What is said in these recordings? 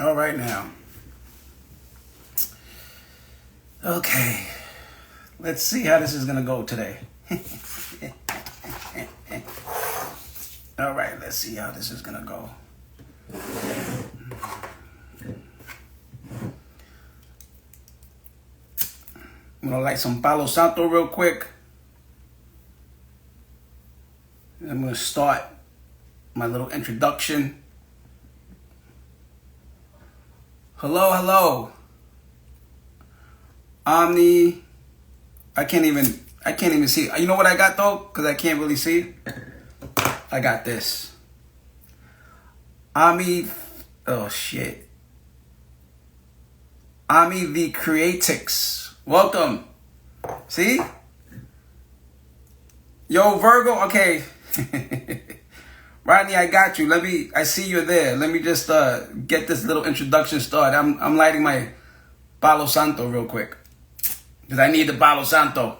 All right now. Okay. Let's see how this is going to go today. All right, let's see how this is going to go. I'm going to light some Palo Santo real quick. I'm going to start my little introduction. Hello. Omni. I can't even see. You know what I got though? Because I can't really see. I got this. Ami. Oh shit. Ami the Creatix. Welcome. See? Yo, Virgo. Okay. Rodney, I got you. I see you're there. Let me just get this little introduction started. I'm lighting my Palo Santo real quick. Because I need the Palo Santo.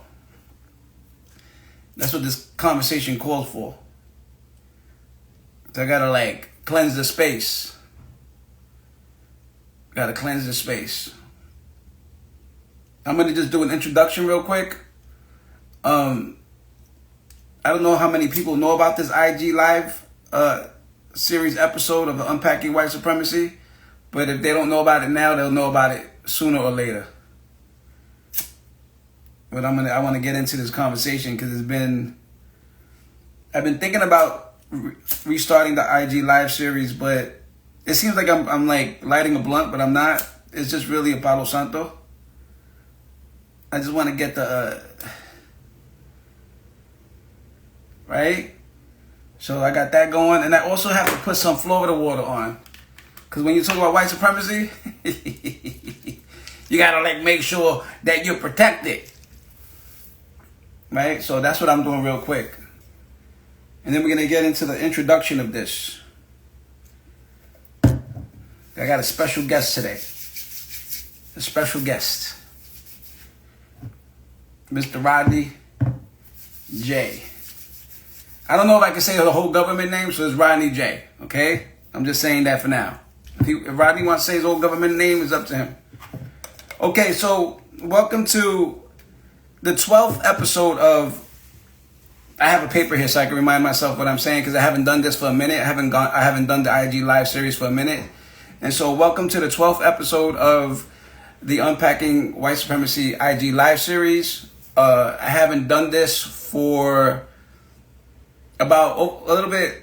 That's what this conversation calls for. So I gotta cleanse the space. Gotta cleanse the space. I'm gonna just do an introduction real quick. I don't know how many people know about this IG Live series episode of the Unpacking White Supremacy, but if they don't know about it now, they'll know about it sooner or later. But I want to get into this conversation because I've been thinking about restarting the IG Live series, but it seems like I'm like lighting a blunt, but I'm not. It's just really a Palo Santo. I just want to get the right. So I got that going, and I also have to put some Florida water on, because when you talk about white supremacy, you gotta make sure that you're protected. Right? So that's what I'm doing real quick. And then we're going to get into the introduction of this. I got a special guest today. A special guest. Mr. Rodney J. I don't know if I can say the whole government name, so it's Rodney J. Okay? I'm just saying that for now. If Rodney wants to say his whole government name, it's up to him. Okay, so welcome to the 12th episode of, I have a paper here so I can remind myself what I'm saying, because I haven't done this for a minute. I haven't done the IG Live series for a minute. And so welcome to the 12th episode of the Unpacking White Supremacy IG Live series. I haven't done this for about a little bit,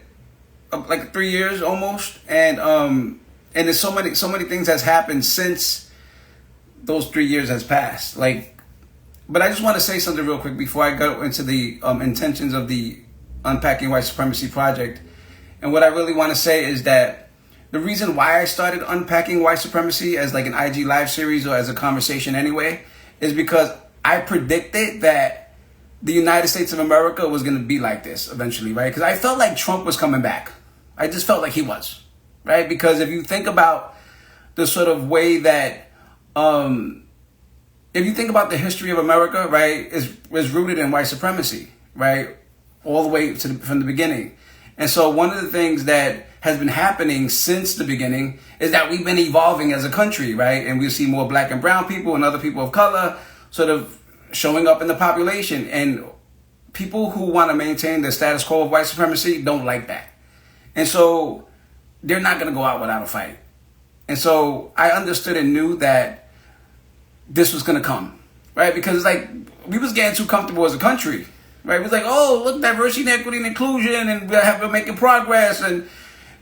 like 3 years almost. And there's so many things that's happened since those 3 years has passed. But I just want to say something real quick before I go into the intentions of the Unpacking White Supremacy project. And what I really want to say is that the reason why I started Unpacking White Supremacy as an IG Live series, or as a conversation anyway, is because I predicted that the United States of America was going to be like this eventually, right? Because I felt like Trump was coming back. I just felt like he was, right? Because if you think about the sort of way that... if you think about the history of America, right, is rooted in white supremacy, right, all the way from the beginning. And so one of the things that has been happening since the beginning is that we've been evolving as a country, right? And we see more black and brown people and other people of color sort of showing up in the population. And people who want to maintain the status quo of white supremacy don't like that. And so they're not going to go out without a fight. And so I understood and knew that this was going to come, right? Because we was getting too comfortable as a country, right? It was oh, look, diversity, equity, and inclusion, and we're making progress, and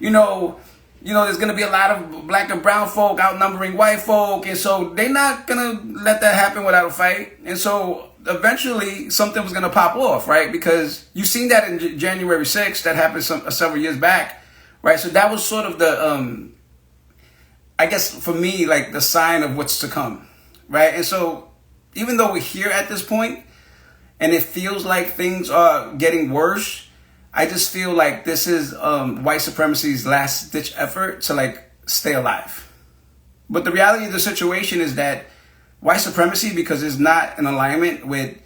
there's going to be a lot of black and brown folk outnumbering white folk, and so they're not going to let that happen without a fight. And so eventually something was going to pop off, right? Because you seen that in January 6th, that happened several years back, right? So that was sort of the, I guess for me, the sign of what's to come. Right? And so even though we're here at this point and it feels like things are getting worse, I just feel like this is white supremacy's last ditch effort to stay alive. But the reality of the situation is that white supremacy, because it's not in alignment with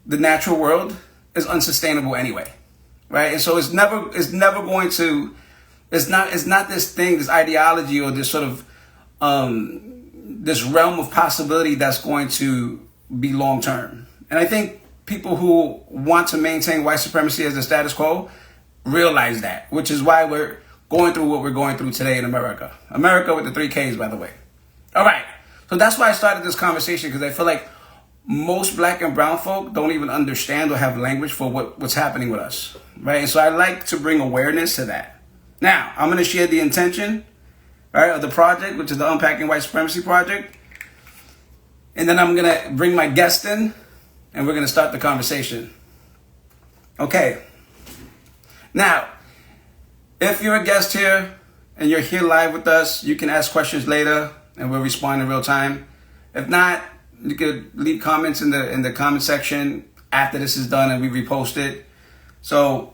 the natural world, is unsustainable anyway. Right? And so it's never going to It's not this thing, this ideology, or this sort of this realm of possibility that's going to be long term. And I think people who want to maintain white supremacy as the status quo realize that, which is why we're going through what we're going through today in America. America with the 3Ks, by the way. All right. So that's why I started this conversation, because I feel like most black and brown folk don't even understand or have language for what's happening with us. Right. And so I like to bring awareness to that. Now, I'm going to share the intention, right, of the project, which is the Unpacking White Supremacy Project. And then I'm going to bring my guest in, and we're going to start the conversation. Okay. Now, if you're a guest here and you're here live with us, you can ask questions later and we'll respond in real time. If not, you could leave comments in the comment section after this is done and we repost it. So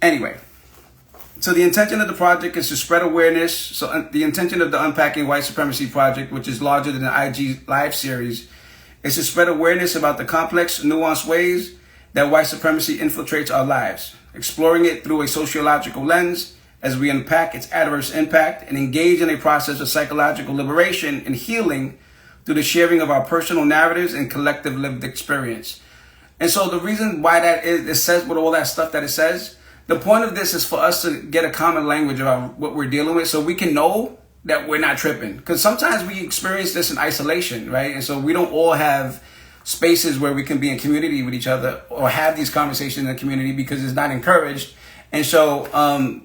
anyway, so the intention of the project is to spread awareness. So the intention of the Unpacking White Supremacy Project, which is larger than the IG live series, is to spread awareness about the complex, nuanced ways that white supremacy infiltrates our lives, exploring it through a sociological lens as we unpack its adverse impact and engage in a process of psychological liberation and healing through the sharing of our personal narratives and collective lived experience. And so the reason why that is, it says with all that stuff that it says, the point of this is for us to get a common language about what we're dealing with so we can know that we're not tripping. Because sometimes we experience this in isolation, right? And so we don't all have spaces where we can be in community with each other or have these conversations in the community because it's not encouraged. And so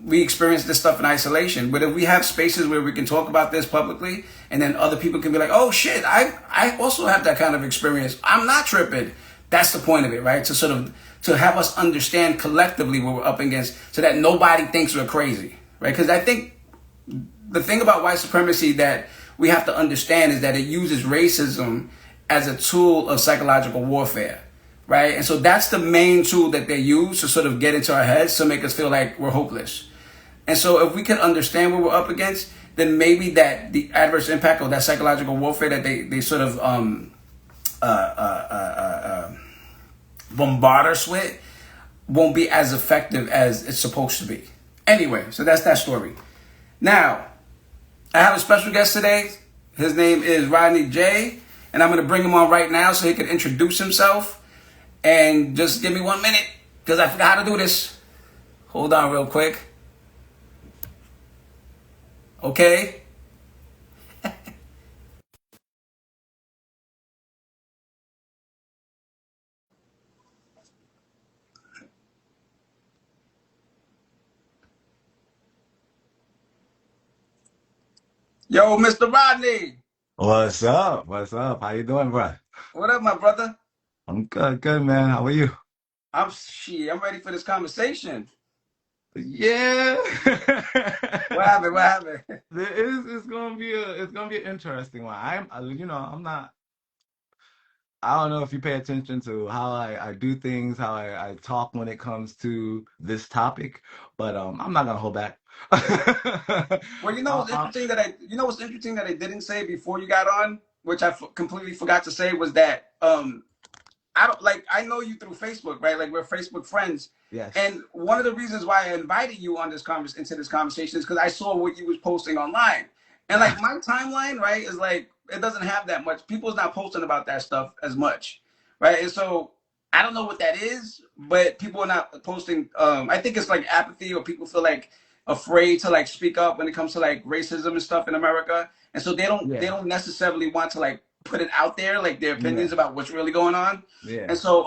we experience this stuff in isolation. But if we have spaces where we can talk about this publicly, and then other people can be like, oh shit, I also have that kind of experience. I'm not tripping. That's the point of it, right? To sort of to have us understand collectively what we're up against so that nobody thinks we're crazy, right? Because I think the thing about white supremacy that we have to understand is that it uses racism as a tool of psychological warfare, right? And so that's the main tool that they use to sort of get into our heads to make us feel like we're hopeless. And so if we can understand what we're up against, then maybe that the adverse impact of that psychological warfare that they sort of bombard us with won't be as effective as it's supposed to be. Anyway, so that's that story. Now, I have a special guest today. His name is Rodney J. And I'm going to bring him on right now so he can introduce himself. And just give me 1 minute because I forgot how to do this. Hold on real quick. Okay. Yo, Mr. Rodney. What's up? What's up? How you doing, bro? What up, my brother? I'm good, man. How are you? I'm ready for this conversation. Yeah. What happened? What happened? It's gonna be an interesting one. I'm not. I don't know if you pay attention to how I do things, how I talk when it comes to this topic, but I'm not gonna hold back. Well, I, what's interesting that I didn't say before you got on, which completely forgot to say, was that I know you through Facebook, right? Like we're Facebook friends. yes. And one of the reasons why I invited you on into this conversation is because I saw what you was posting online. And like my timeline, right, is like it doesn't have that much. People's not posting about that stuff as much. Right. And so I don't know what that is, but people are not posting I think it's like apathy or people feel like afraid to like speak up when it comes to like racism and stuff in America. And so they Yeah. don't necessarily want to like put it out there, like their opinions Yeah. about what's really going on. And Yeah. so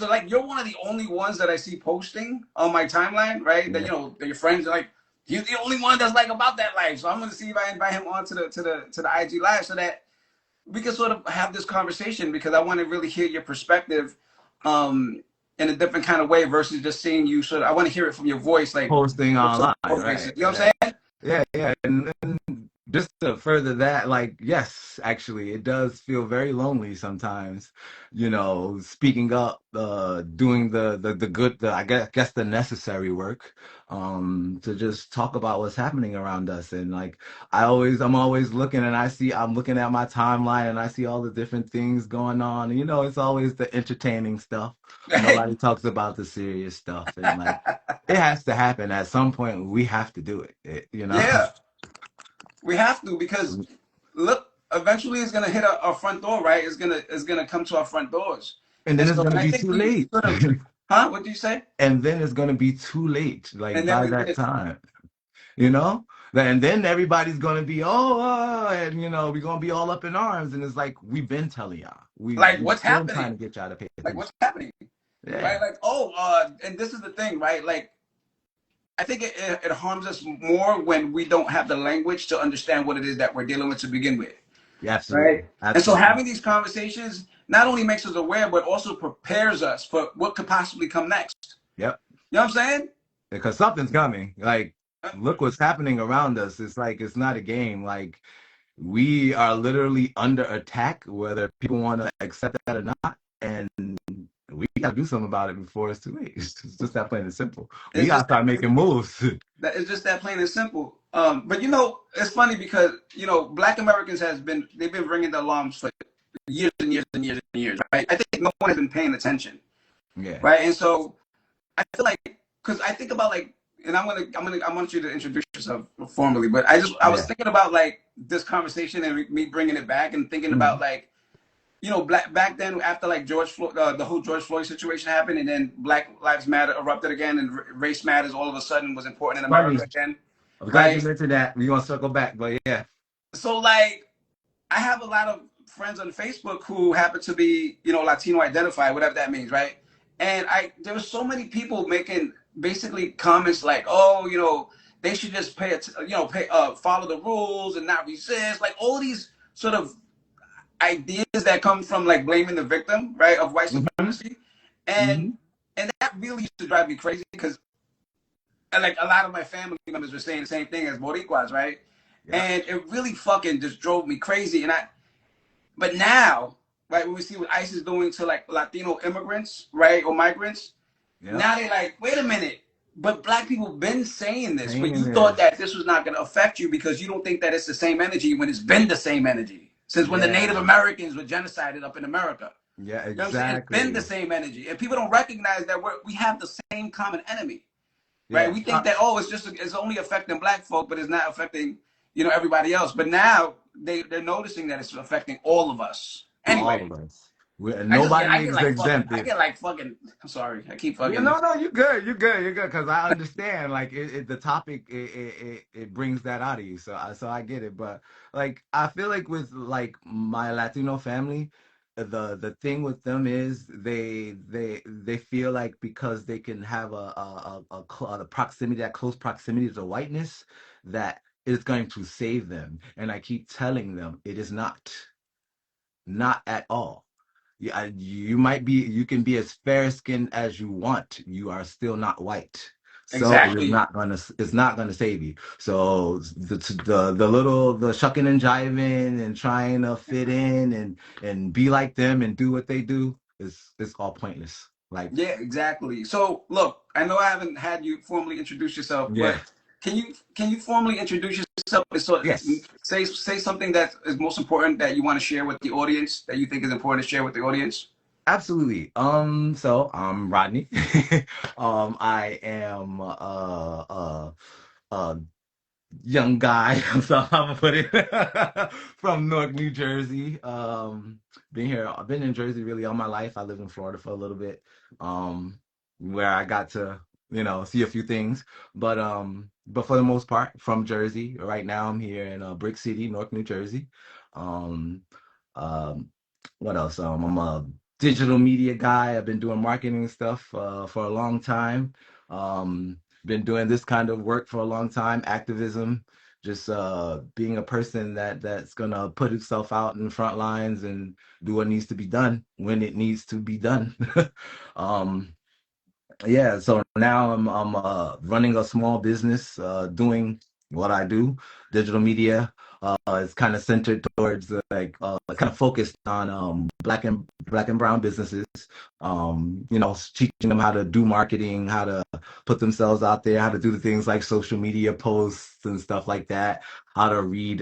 like you're one of the only ones that I see posting on my timeline, right? That Yeah. that your friends are like, you're the only one that's like about that life. So I'm gonna see if I invite him on to the IG live so that we can sort of have this conversation because I want to really hear your perspective um in a different kind of way versus just seeing you sort of I want to hear it from your voice, like Posting from online, your right? faces. You know what Yeah. I'm saying? Yeah, yeah. And just to further that, like, yes, actually, it does feel very lonely sometimes, speaking up, doing the good, I guess the necessary work, to just talk about what's happening around us. And like, I'm always looking, and I'm looking at my timeline, and I see all the different things going on. And, it's always the entertaining stuff. Right? Nobody talks about the serious stuff. And like, it has to happen at some point. We have to do it. Yeah, we have to, because look, eventually it's gonna hit our front door, right? It's gonna come to our front doors, And then and it's so gonna and I be think too we late. sort of, huh? What do you say? And then it's gonna be too late, like And then by we that get time, you know? And then everybody's gonna be, and we're gonna be all up in arms. And it's like, we've been telling y'all. like, We've what's been trying happening? to get y'all to pay Like, what's attention. happening? Yeah. Right? Like, oh, and this is the thing, right? Like, I think it harms us more when we don't have the language to understand what it is that we're dealing with to begin with, Yeah, right? absolutely. And so Absolutely. having these conversations not only makes us aware, but also prepares us for what could possibly come next. Yep. You know what I'm saying? Because something's coming. Like, look what's happening around us. It's like it's not a game. Like, we are literally under attack, whether people want to accept that or not. And we got to do something about it before it's too late. It's just that plain and simple. We It's got to just start making moves. that it's just that plain and simple. But it's funny because Black Americans they've been ringing the alarms for years and years and years and years, right? I think no one has been paying attention, Yeah. right? And so I feel like, because I think about, like, and I want you to introduce yourself formally, but I was Yeah. thinking about, like, this conversation and me bringing it back and thinking about, Mhm. like, black back then, after, like, George Floyd, the whole George Floyd situation happened, and then Black Lives Matter erupted again, and race matters all of a sudden was important in Funny. America again, I'm glad you right? mentioned that. We're going to circle back. But yeah. So, like, I have a lot of friends on Facebook who happen to be, Latino identified, whatever that means, right? And there were so many people making basically comments like, oh, they should just follow the rules and not resist, like all these sort of ideas that come from, like, blaming the victim, right, of white Hmm. supremacy, and Hmm. and that really used to drive me crazy because, like, a lot of my family members were saying the same thing as Boricuas, right? Yep. And it really fucking just drove me crazy, but now, right, when we see what ICE is doing to, like, Latino immigrants, right, or migrants, Yep. now they're like, wait a minute, but Black people been saying this, but Saying you thought this. that this was not going to affect you because you don't think that it's the same energy when it's been the same energy since when the Native Yeah. Americans were genocided up in America. Yeah, You know what I'm saying? It's been the exactly. same energy, and people don't recognize that we have the same common enemy, right? Yeah. We think that, oh, it's only affecting Black folk, but it's not affecting everybody else. But now they're noticing that it's affecting all of us. All Anyway, of us. Nobody I get is like fucking, exempt. I'm sorry, I keep Yeah, fucking. no, you're good. You're good. You're good. Because I understand, like, the topic, it brings that out of you. So I get it. But like, I feel like with like my Latino family, the thing with them is they feel like because they can have a proximity, that close proximity to whiteness, that it's going to save them. And I keep telling them it is not at all. Yeah, you can be as fair skinned as you want. You are still not white. So Exactly. it's not gonna save you. So the shucking and jiving and trying to fit in and be like them and do what they do is all pointless. Like, Yeah, exactly. So look, I know I haven't had you formally introduce yourself, yeah, but can you formally introduce yourself and yes, say something that is most important that you want to share with the audience, that you think is important to share with the audience? absolutely. So I'm Rodney. I am uh young guy, so I'm gonna put it from Newark, New Jersey. I've been in Jersey really all my life. I lived in Florida for a little bit, um, where I got to, see a few things. But for the most part, from Jersey. Right now, I'm here in Brick City, Newark, New Jersey. Um, um, what else? I'm a digital media guy. I've been doing marketing stuff for a long time. Been doing this kind of work for a long time, activism, just being a person that's gonna put itself out in the front lines and do what needs to be done when it needs to be done. um, yeah, so now I'm running a small business, doing what I do, digital media. It's kind of centered towards kind of focused on black and brown businesses. Teaching them how to do marketing, how to put themselves out there, how to do the things like social media posts and stuff like that, how to read,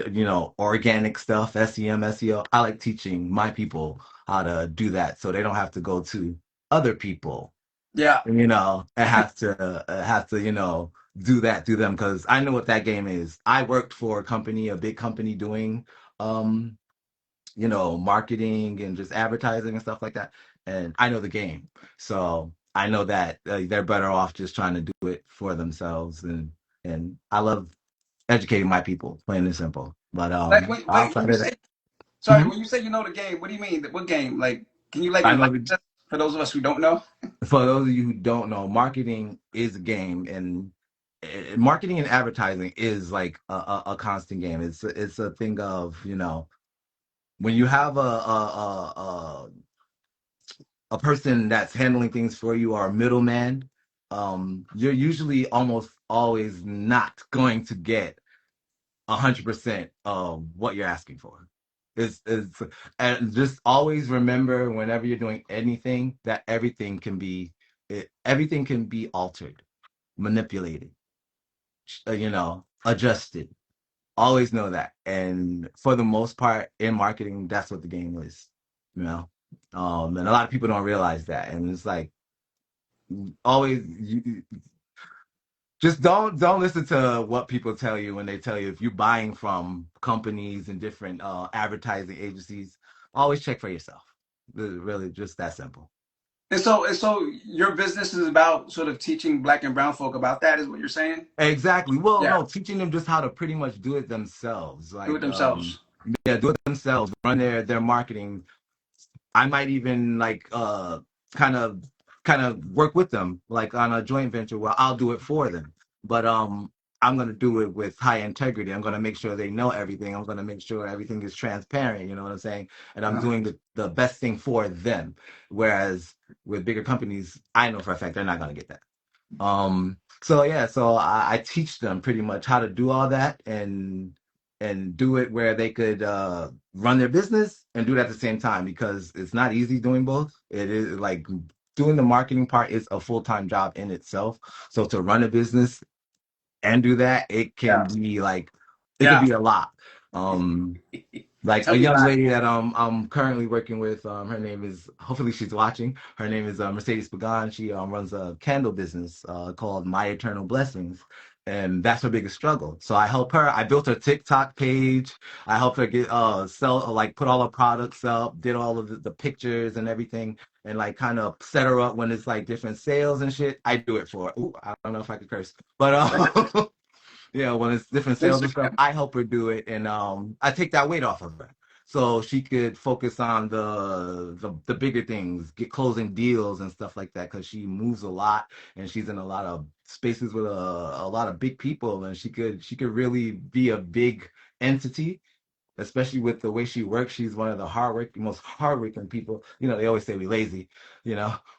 organic stuff, SEM, SEO. I like teaching my people how to do that so they don't have to go to other people, Yeah. and have to, do that to them, because I know what that game is. I worked for a big company doing, um, marketing and just advertising and stuff like that. And I know the game. So I know that they're better off just trying to do it for themselves. And I love educating my people, plain and simple. But Like wait, when outside you of that, say sorry, mhm, when you say you know the game, what do you mean? What game? Like, can you like I know enlighten the us for those of us who don't know? for those of you who don't know, marketing is a game, and marketing and advertising is like a constant game. It's a thing of, when you have a person that's handling things for you, or a middleman, you're usually almost always not going to get 100% of what you're asking for. It's And just always remember, whenever you're doing anything, that everything can be altered, manipulated, adjusted. Always know that. And for the most part, in marketing, that's what the game is. You know, and a lot of people don't realize that. And it's like, always, just don't listen to what people tell you when they tell you, if you're buying from companies and different advertising agencies. Always check for yourself. Really, just that simple. And so your business is about sort of teaching black and brown folk about that, is what you're saying? Exactly. Well, Yeah. no, teaching them just how to pretty much do it themselves. Do it themselves. Yeah, do it themselves, run their marketing. I might even like kind of kind of work with them, like on a joint venture where I'll do it for them. But I'm gonna do it with high integrity. I'm gonna make sure they know everything. I'm gonna make sure everything is transparent, you know what I'm saying? And I'm Uh, doing the best thing for them. Whereas with bigger companies, I know for a fact they're not gonna get that. So yeah, so I teach them pretty much how to do all that, and do it where they could run their business and do it at the same time, because it's not easy doing both. It is like, doing the marketing part is a full-time job in itself. So to run a business and do that, yeah. it could Yeah. be a lot. Um, like Tell a me young about it. lady that I'm currently working with, her name is, hopefully she's watching, her name is Mercedes Pagan. She runs a candle business called My Eternal Blessings, and that's her biggest struggle. So I help her. I built her TikTok page. I helped her get sell, like, put all her products up, did all of the pictures and everything, and like kind of set her up when it's like different sales and shit. I do it for her. Ooh, I don't know if I could curse, but yeah, when it's different sales and stuff, Instagram. I help her do it, and I take that weight off of her, so she could focus on the bigger things, get closing deals and stuff like that, because she moves a lot, and she's in a lot of spaces with a lot of big people, and she could really be a big entity, especially with the way she works. She's one of the most hardworking people. They always say we lazy,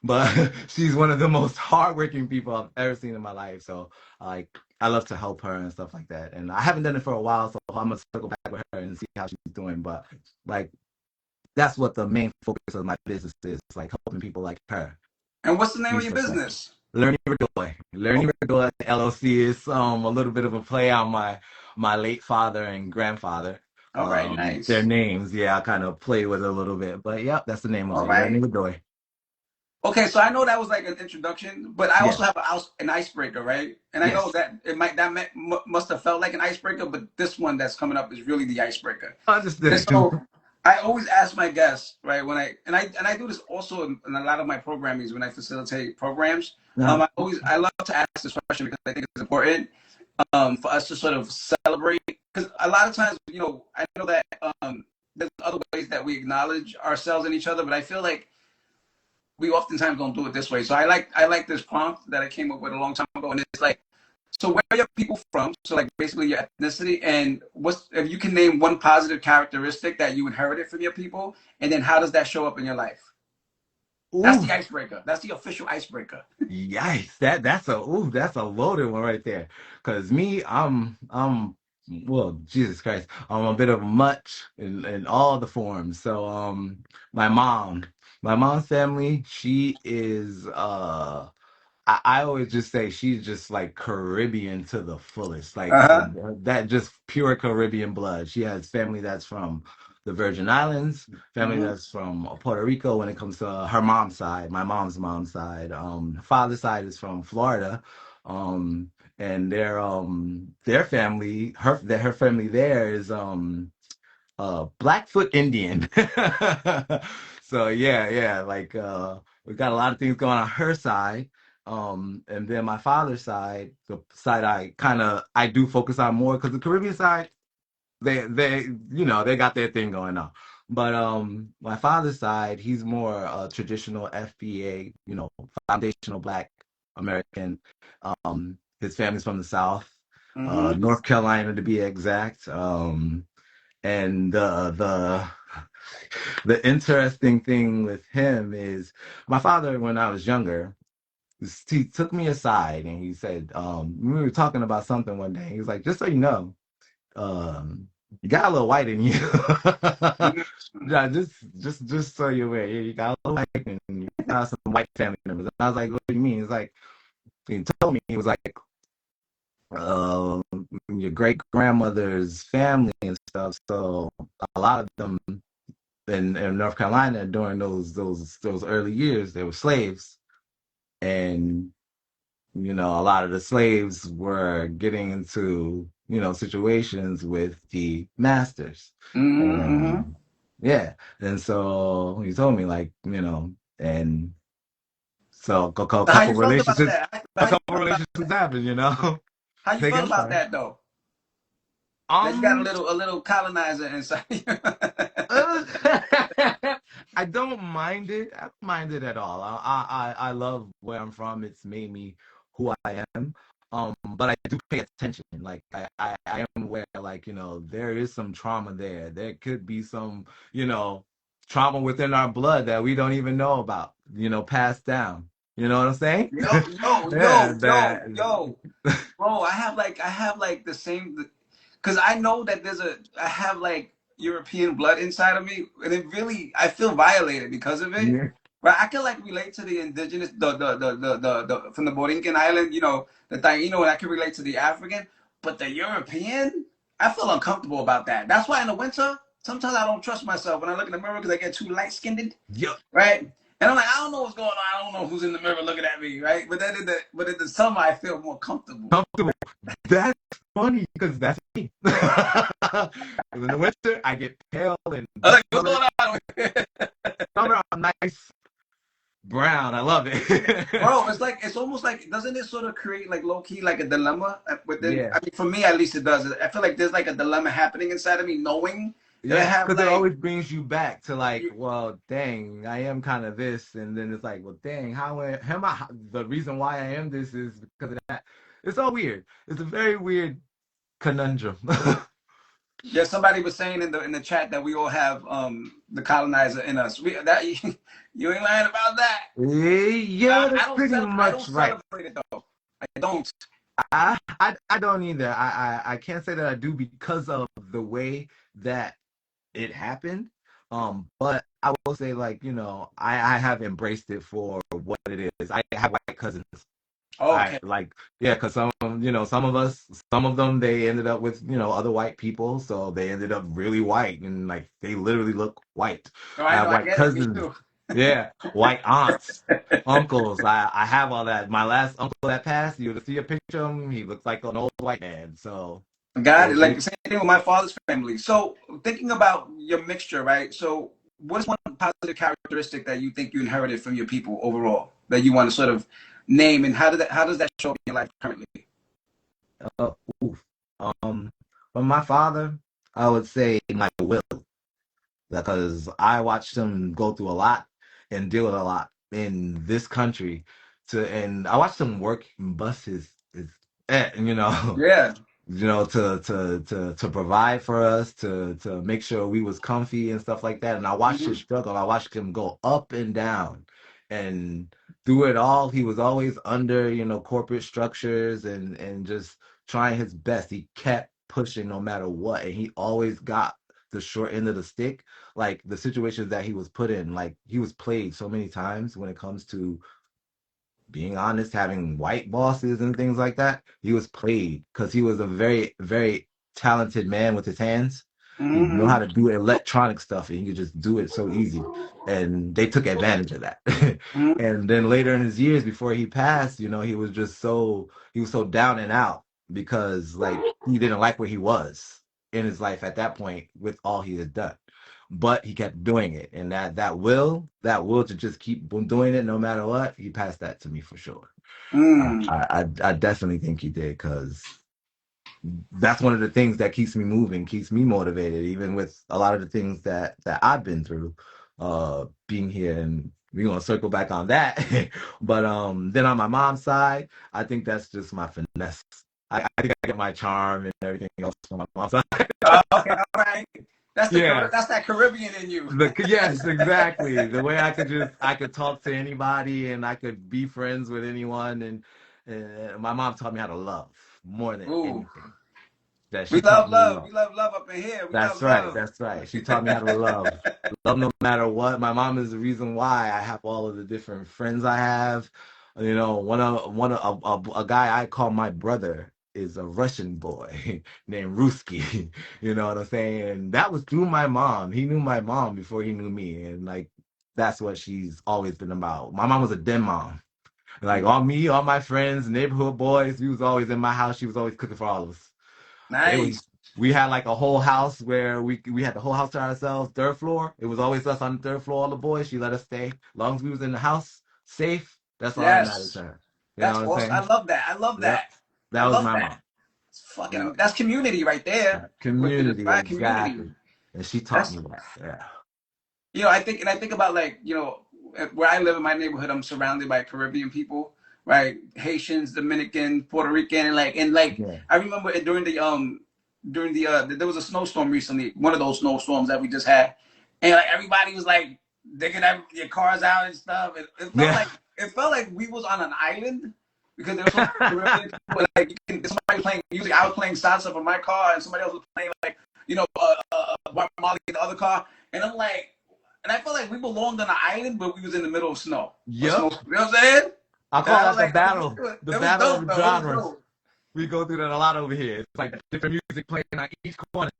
but she's one of the most hardworking people I've ever seen in my life. So, like, I love to help her and stuff like that. And I haven't done it for a while, so I'm gonna circle back with her and see how she's doing. But, like, that's what the main focus of my business is, like helping people like her And what's the name be of your successful. business? Learning Redoy. Learning Redoy LLC is a little bit of a play on my late father and grandfather. All right, Their nice. names, yeah, I kind of play with it a little bit, but yep, that's the name of All it. Learning right. Redoy. Okay, so I know that was like an introduction, but I Yeah. also have an icebreaker, right? And I know Yes. that must have felt like an icebreaker, but this one that's coming up is really the icebreaker. And Understood. so I always ask my guests, right, when I do this also in a lot of my programmings when I facilitate programs. Uh-huh. I love to ask this question because I think it's important for us to sort of celebrate. Because a lot of times, I know that there's other ways that we acknowledge ourselves and each other, but I feel like we oftentimes don't do it this way. So I like this prompt that I came up with a long time ago, and it's like, so where are your people from? So like basically your ethnicity, and what's if you can name one positive characteristic that you inherited from your people, and then how does that show up in your life? That's Ooh, the icebreaker. That's the official icebreaker. yikes. That's a loaded one right there. Cause me, I'm well, Jesus Christ, I'm a bit of a much in all the forms. So, my mom, my mom's family, she is I always just say she's just like Caribbean to the fullest, like Uh-huh. that just pure Caribbean blood. She has family that's from the Virgin Islands, family Hmm. that's from Puerto Rico when it comes to her mom's side, my mom's side. Father's side is from Florida. Um, and their family, her family there is Blackfoot Indian. So yeah, like we got a lot of things going on her side. And then my father's side, the side I do focus on more because the Caribbean side, they they got their thing going on. But my father's side, he's more traditional FBA, foundational Black American. His family's from the South, Hmm. North Carolina to be exact. And the interesting thing with him is my father, when I was younger, he took me aside and he said, we were talking about something one day. He was like, just so you know, um, you got a little white in you. Yeah, just so you're aware, yeah, you got a little white and you got some white family members. And I was like, what do you mean? He's like, he told me, he was like, uh, your great grandmother's family and stuff. So a lot of them in North Carolina during those early years, they were slaves, and a lot of the slaves were getting into situations with the masters, Hmm. Hmm. and yeah, and so he told me like and so a How couple you felt about relationships, that? How you felt about happened. how you Say felt again, about sorry. that though? That you got Um, a little colonizer inside you. Uh, I don't mind it. I don't mind it at all. I love where I'm from. It's made me who I am. But I do pay attention. Like I am aware, like, there is some trauma there. There could be some, trauma within our blood that we don't even know about, passed down. You know what I'm saying? Yeah, that Bro, I have like the same, because I know that I have like European blood inside of me, and it really I feel violated because of it. yeah. But I can like relate to the indigenous, the from the Borinquen island, the Taino, and I can relate to the African. But the European, I feel uncomfortable about that. That's why in the winter, sometimes I don't trust myself when I look in the mirror because I get too light skinned, Yo, right? And I'm like, I don't know what's going on. I don't know who's in the mirror looking at me, right? But then in the summer, I feel more comfortable. comfortable. That's funny because that's me. 'Cause in the winter, I get pale and I was like, what's discolored. going on? Summer, I'm nice brown. I love it. Bro, it's almost like, doesn't it sort of create like low key like a dilemma within? Yeah. I mean, for me at least it does. I feel like there's like a dilemma happening inside of me, knowing that I Yeah, have because it like always brings you back to like, you, well, dang, I am kind of this, and then it's like, well, dang, am I? The reason why I am this is because of that. It's all weird. It's a very weird conundrum. yeah. Somebody was saying in the chat that we all have the colonizer in us. That you ain't lying about that. Yeah, I that's don't pretty I don't much right. celebrate it though. I don't. I don't either. I can't say that I do because of the way that it happened. But I will say, like, I have embraced it for what it is. I have white cousins. Oh, I okay. like, yeah, because some of us, some of them, they ended up with, other white people, so they ended up really white, and like they literally look white. No, I I know. have I white get it. Me cousins, too. yeah, white aunts, uncles. I have all that. My last uncle that passed, you would see a picture of him, he looks like an old white man. So God, it, like the it same thing with my father's family. So thinking about your mixture, right? So what is one positive characteristic that you think you inherited from your people overall that you want to sort of name, and how does that show up in your life currently? uh, oof. Um, from my father, I would say my will, because I watched him go through a lot and deal with a lot in this country. And I watched him work and bust his Yeah. to provide for us, to make sure we was comfy and stuff like that. And I watched his Hmm. struggle. I watched him go up and down, and through it all, he was always under corporate structures and just trying his best. He kept pushing no matter what, and he always got the short end of the stick. Like the situations that he was put in, like he was played so many times when it comes to being honest, having white bosses and things like that. He was played because he was a very, very talented man with his hands. He knew how Mm-hmm. to do electronic stuff and he could just do it so easy. And they took advantage of that. Mm-hmm. And then later in his years before he passed, you know, he was so down and out because like he didn't like where he was in his life at that point with all he had done. But he kept doing it, and that will to just keep doing it no matter what, he passed that to me for sure. Mm. I definitely think he did because that's one of the things that keeps me moving, keeps me motivated, even with a lot of the things that I've been through, being here. And we're gonna circle back on that. But then on my mom's side, I think that's just my finesse. I think I get my charm and everything else from my mom's side. Okay, all right. Yeah. That's that Caribbean in you. Yes, exactly. The way I could talk to anybody and I could be friends with anyone, and my mom taught me how to love more than Ooh, anything. That we she taught love me to love. love. We love love up in here. We That's love right. love. That's right. She taught me how to love. Love no matter what. My mom is the reason why I have all of the different friends I have. You know, a guy I call my brother is a Russian boy named Ruski. You know what I'm saying? And that was through my mom. He knew my mom before he knew me. And like that's what she's always been about. My mom was a den mom. Like all my friends, neighborhood boys, we was always in my house. She was always cooking for all of us. It was Nice. we had like a whole house where we had the whole house to ourselves, third floor. It was always us on the third floor, all the boys. She let us stay. As long as we was in the house, safe, that's all that mattered Yes. to her. You know That's what I'm awesome. I saying? love that. I love Yep. that. That I was love my that. mom. It's Yep. fucking. That's community right there. Within the Community, right community. exactly. And she taught That's me that. Yeah. I think about like, where I live in my neighborhood, I'm surrounded by Caribbean people, right? Haitians, Dominican, Puerto Rican, and Yeah. I remember during there was a snowstorm recently, one of those snowstorms that we just had, and like everybody was like digging your cars out and stuff. Yeah. It felt like we was on an island because there were so many Caribbean people. Like somebody playing music, I was playing salsa from my car, and somebody else was playing like Molly in the other car, and I'm like. And I felt like we belonged on an island, but we was in the middle of snow. Or Yep. snow. You know what I'm saying? I And call I was that the like, battle. The it was battle of dope the though. It was genres. dope. We go through that a lot over here. It's like different music playing on each corner.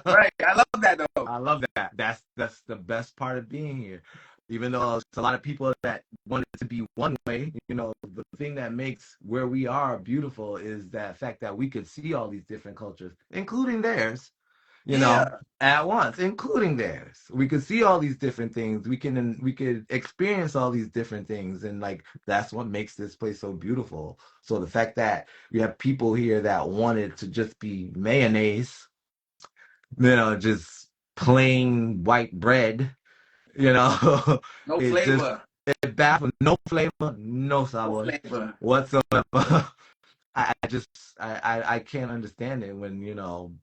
Right. I love that though. I love that. That's the best part of being here. Even though there's a lot of people that want it to be one way, you know, the thing that makes where we are beautiful is that fact that we could see all these different cultures, including theirs, you know, Yeah. at once, including theirs. We could see all these different things. We could experience all these different things, and like that's what makes this place so beautiful. So the fact that you have people here that wanted to just be mayonnaise, you know, just plain white bread, you know, No it just flavor. it baffles no flavor, no No sabor flavor. whatsoever. I just I can't understand it when, you know,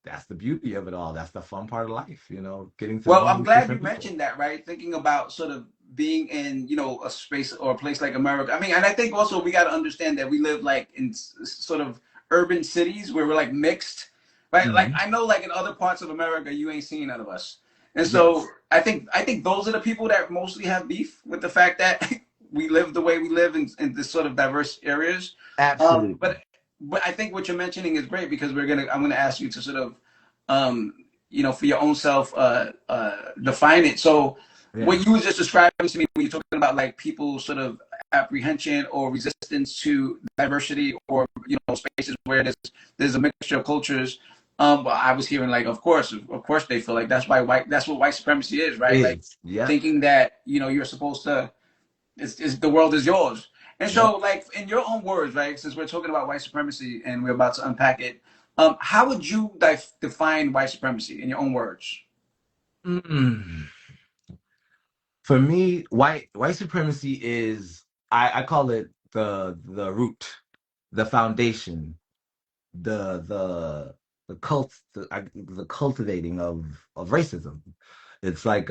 that's the beauty of it all. That's the fun part of life, you know, getting to Well, know I'm these glad you different people. mentioned that, right? Thinking about sort of being in, a space or a place like America. I mean, and I think also we got to understand that we live like in sort of urban cities where we're like mixed, right? Like Hmm. I know, like in other parts of America, you ain't seen none of us, and so Yes, I think those are the people that mostly have beef with the fact that we live the way we live in this sort of diverse areas. Um, absolutely. but but I think what you're mentioning is great because I'm gonna ask you to sort of um, for your own self, define it. So Yeah. what you was just describing to me when you're talking about like people's sort of apprehension or resistance to diversity or spaces where there's a mixture of cultures. Well, I was hearing like, of course, they feel like that's what white supremacy is, right? Like Is. Yep. thinking that you're supposed to, it's the world is yours. And Yep. so, like in your own words, right? Since we're talking about white supremacy and we're about to unpack it, how would you define white supremacy in your own words? Mm. For me, white supremacy is I call it the root, the foundation, the cultivating of racism. It's like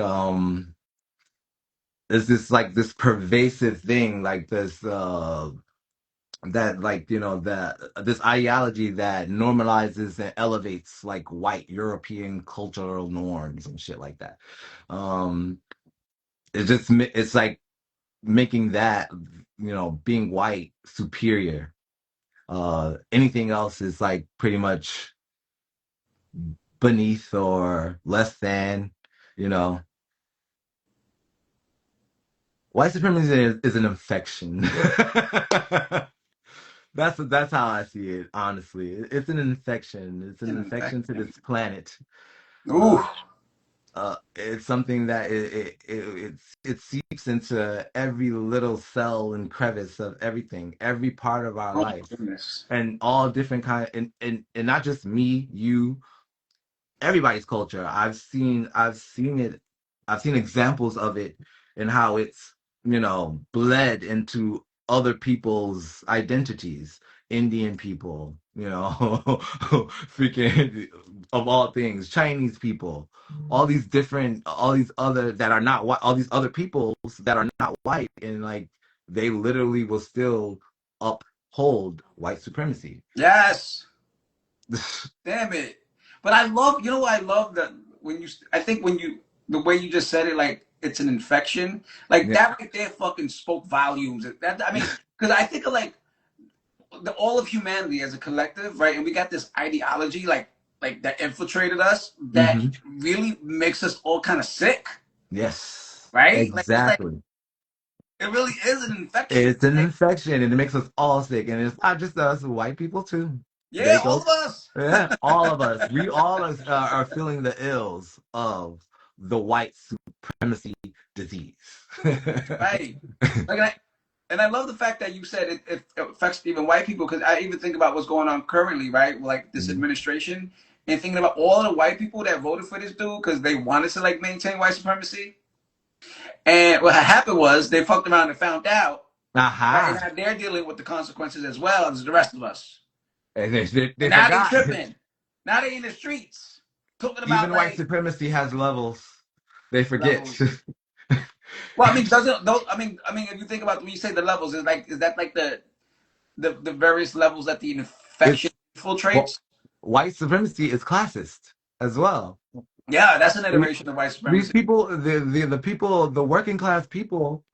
it's this like this pervasive thing, like this that like that this ideology that normalizes and elevates like white European cultural norms and shit like that. Um, it's like making that being white superior. Anything else is like pretty much beneath or less than. You know, white supremacy is an infection. That's how I see it. Honestly, it's an infection. It's an An infection to infection. this planet. Ooh. It's something that it seeps into every little cell and crevice of everything, every part of our Oh my life, goodness. and all different kind, and not just me, you, everybody's culture. I've seen examples of it and how it's bled into other people's identities. Indian people, freaking of all things, Chinese people, all these other that are not white, all these other peoples that are not white, and like they literally will still uphold white supremacy. Yes. Damn it. But I love, what I love that I think the way you just said it, like it's an infection, like Yeah. that right there fucking spoke volumes. I mean, because I think of like all of humanity as a collective, right? And we got this ideology, like that infiltrated us, that Hmm. really makes us all kind of sick, Yes, right? Like it's like exactly. it really is an infection. It's an Like, infection and it makes us all sick. And it's not just us, white people too. yeah, They all go, of us. yeah, all of us. We all are feeling the ills of the white supremacy disease. Right. Like, and I love the fact that you said it affects even white people, because I even think about what's going on currently, right? Like this Mhm. administration, and thinking about all the white people that voted for this dude because they wanted to like maintain white supremacy. And what happened was they fucked around and found out, right? And Aha. now they're dealing with the consequences as well as the rest of us. And And they now they forgot. tripping. Now they in the streets talking about Even white like supremacy has levels. They forget. levels. Well, I mean, doesn't those? I mean, if you think about when you say the levels, is that like the various levels that the infection It's well, infiltrates? white supremacy is classist as well. Yeah, that's an We, iteration of white these supremacy. people, the people, the working class people.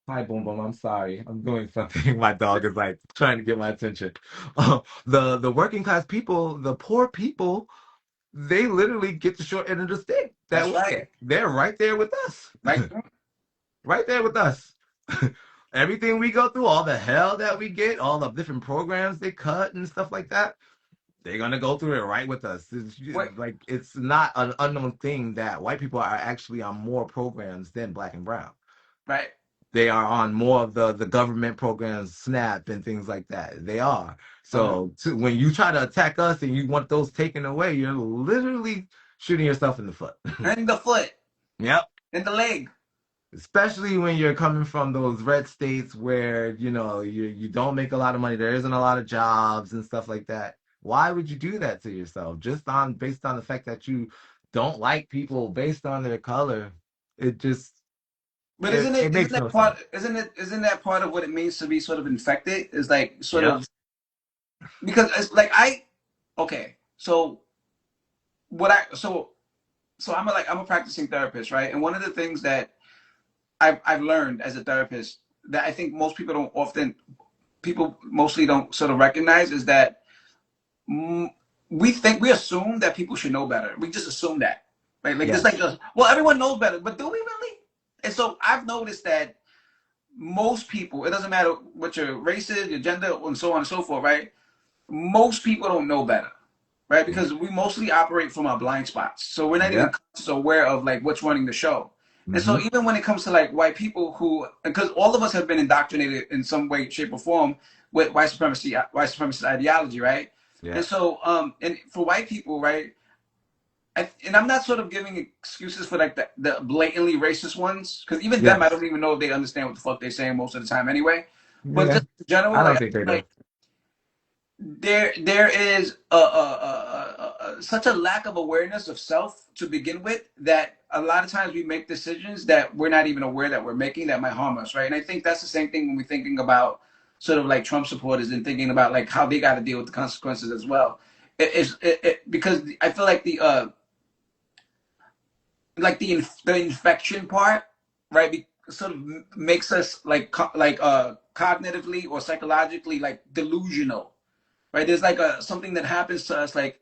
Hi, Boom Boom. I'm sorry. I'm doing something. My dog is like trying to get my attention. The working class people, the poor people, they literally get the short end of the stick that That's way. right. They're right there with us. Right. Right there with us. Everything we go through, all the hell that we get, all the different programs they cut and stuff like that, they're gonna go through it right with us. Wait, Like it's not an unknown thing that white people are actually on more programs than black and brown. right. They are on more of the government programs, SNAP and things like that. They are. Uh-huh. So when you try to attack us and you want those taken away, you're literally shooting yourself in the foot. And the foot Yep. and the leg. Especially when you're coming from those red states where you don't make a lot of money, there isn't a lot of jobs and stuff like that. Why would you do that to yourself just on based on the fact that you don't like people based on their color? It just But it isn't makes that no sense. part? Isn't that part of what it means to be sort of infected? Is like sort Yep. of because it's like okay. So what I so I'm a practicing therapist, right? And one of the things that I've learned as a therapist that I think most people don't often people mostly don't sort of recognize is that mm, we assume that people should know better. We just assume that, right? Like this, like Yes. well, everyone knows better, but do we really? And so I've noticed that most people, it doesn't matter what your race is, your gender, and so on and so forth, right? Most people don't know better, right? Because we mostly operate from our blind spots, so we're not even Yep. conscious or aware of like what's running the show. And so Mm-hmm. even when it comes to like white people who, because all of us have been indoctrinated in some way, shape, or form with white supremacist ideology, right? And Yeah. so, and for white people, right? And I'm not sort of giving excuses for like the blatantly racist ones, because even them, I Yes. don't even know if they understand what the fuck they're saying most of the time anyway. But Yeah. just in general, I like don't I think feel they do. like there is such a lack of awareness of self to begin with that a lot of times we make decisions that we're not even aware that we're making that might harm us, right? And I think that's the same thing when we're thinking about sort of like Trump supporters and thinking about like how they got to deal with the consequences as well. Because I feel like the infection part, right? Sort of makes us like cognitively or psychologically like delusional, right? There's like a something that happens to us like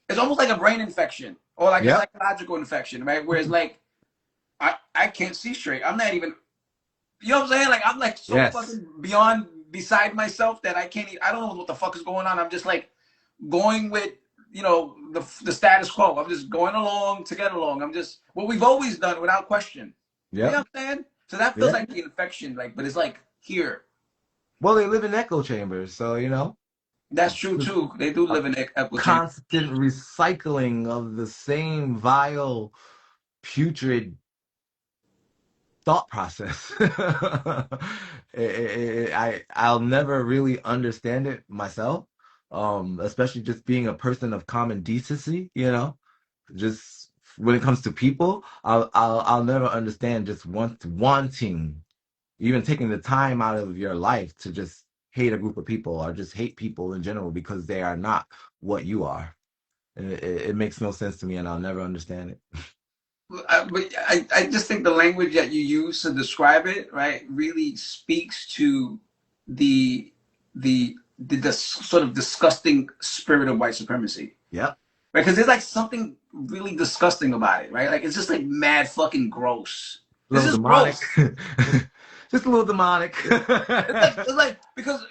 it's almost like a brain infection or like a Yep. psychological infection, right? Whereas like I can't see straight. I'm not even you know what I'm saying? Like I'm like so Yes. fucking beyond beside myself that I can't I don't know what the fuck is going on. I'm just like going with the status quo. I'm just going along to get along. I'm just what we've always done without question. You know Yep. what I'm saying? So that feels Yeah. like the infection, like, but it's like here. Well, they live in echo chambers, so That's true too. They do a live in echo chamber. constant recycling of the same vile, putrid thought process. I'll never really understand it myself, especially just being a person of common decency. Just when it comes to people, I'll never understand just wanting, even taking the time out of your life to just hate a group of people or just hate people in general because they are not what you are. It makes no sense to me, and I'll never understand it. But I just think the language that you use to describe it, right, really speaks to the the sort of disgusting spirit of white supremacy. Yep. Right? Because there's like something really disgusting about it, right? Like it's just like mad fucking gross. A It's little just demonic. gross. Just a little demonic. It's like because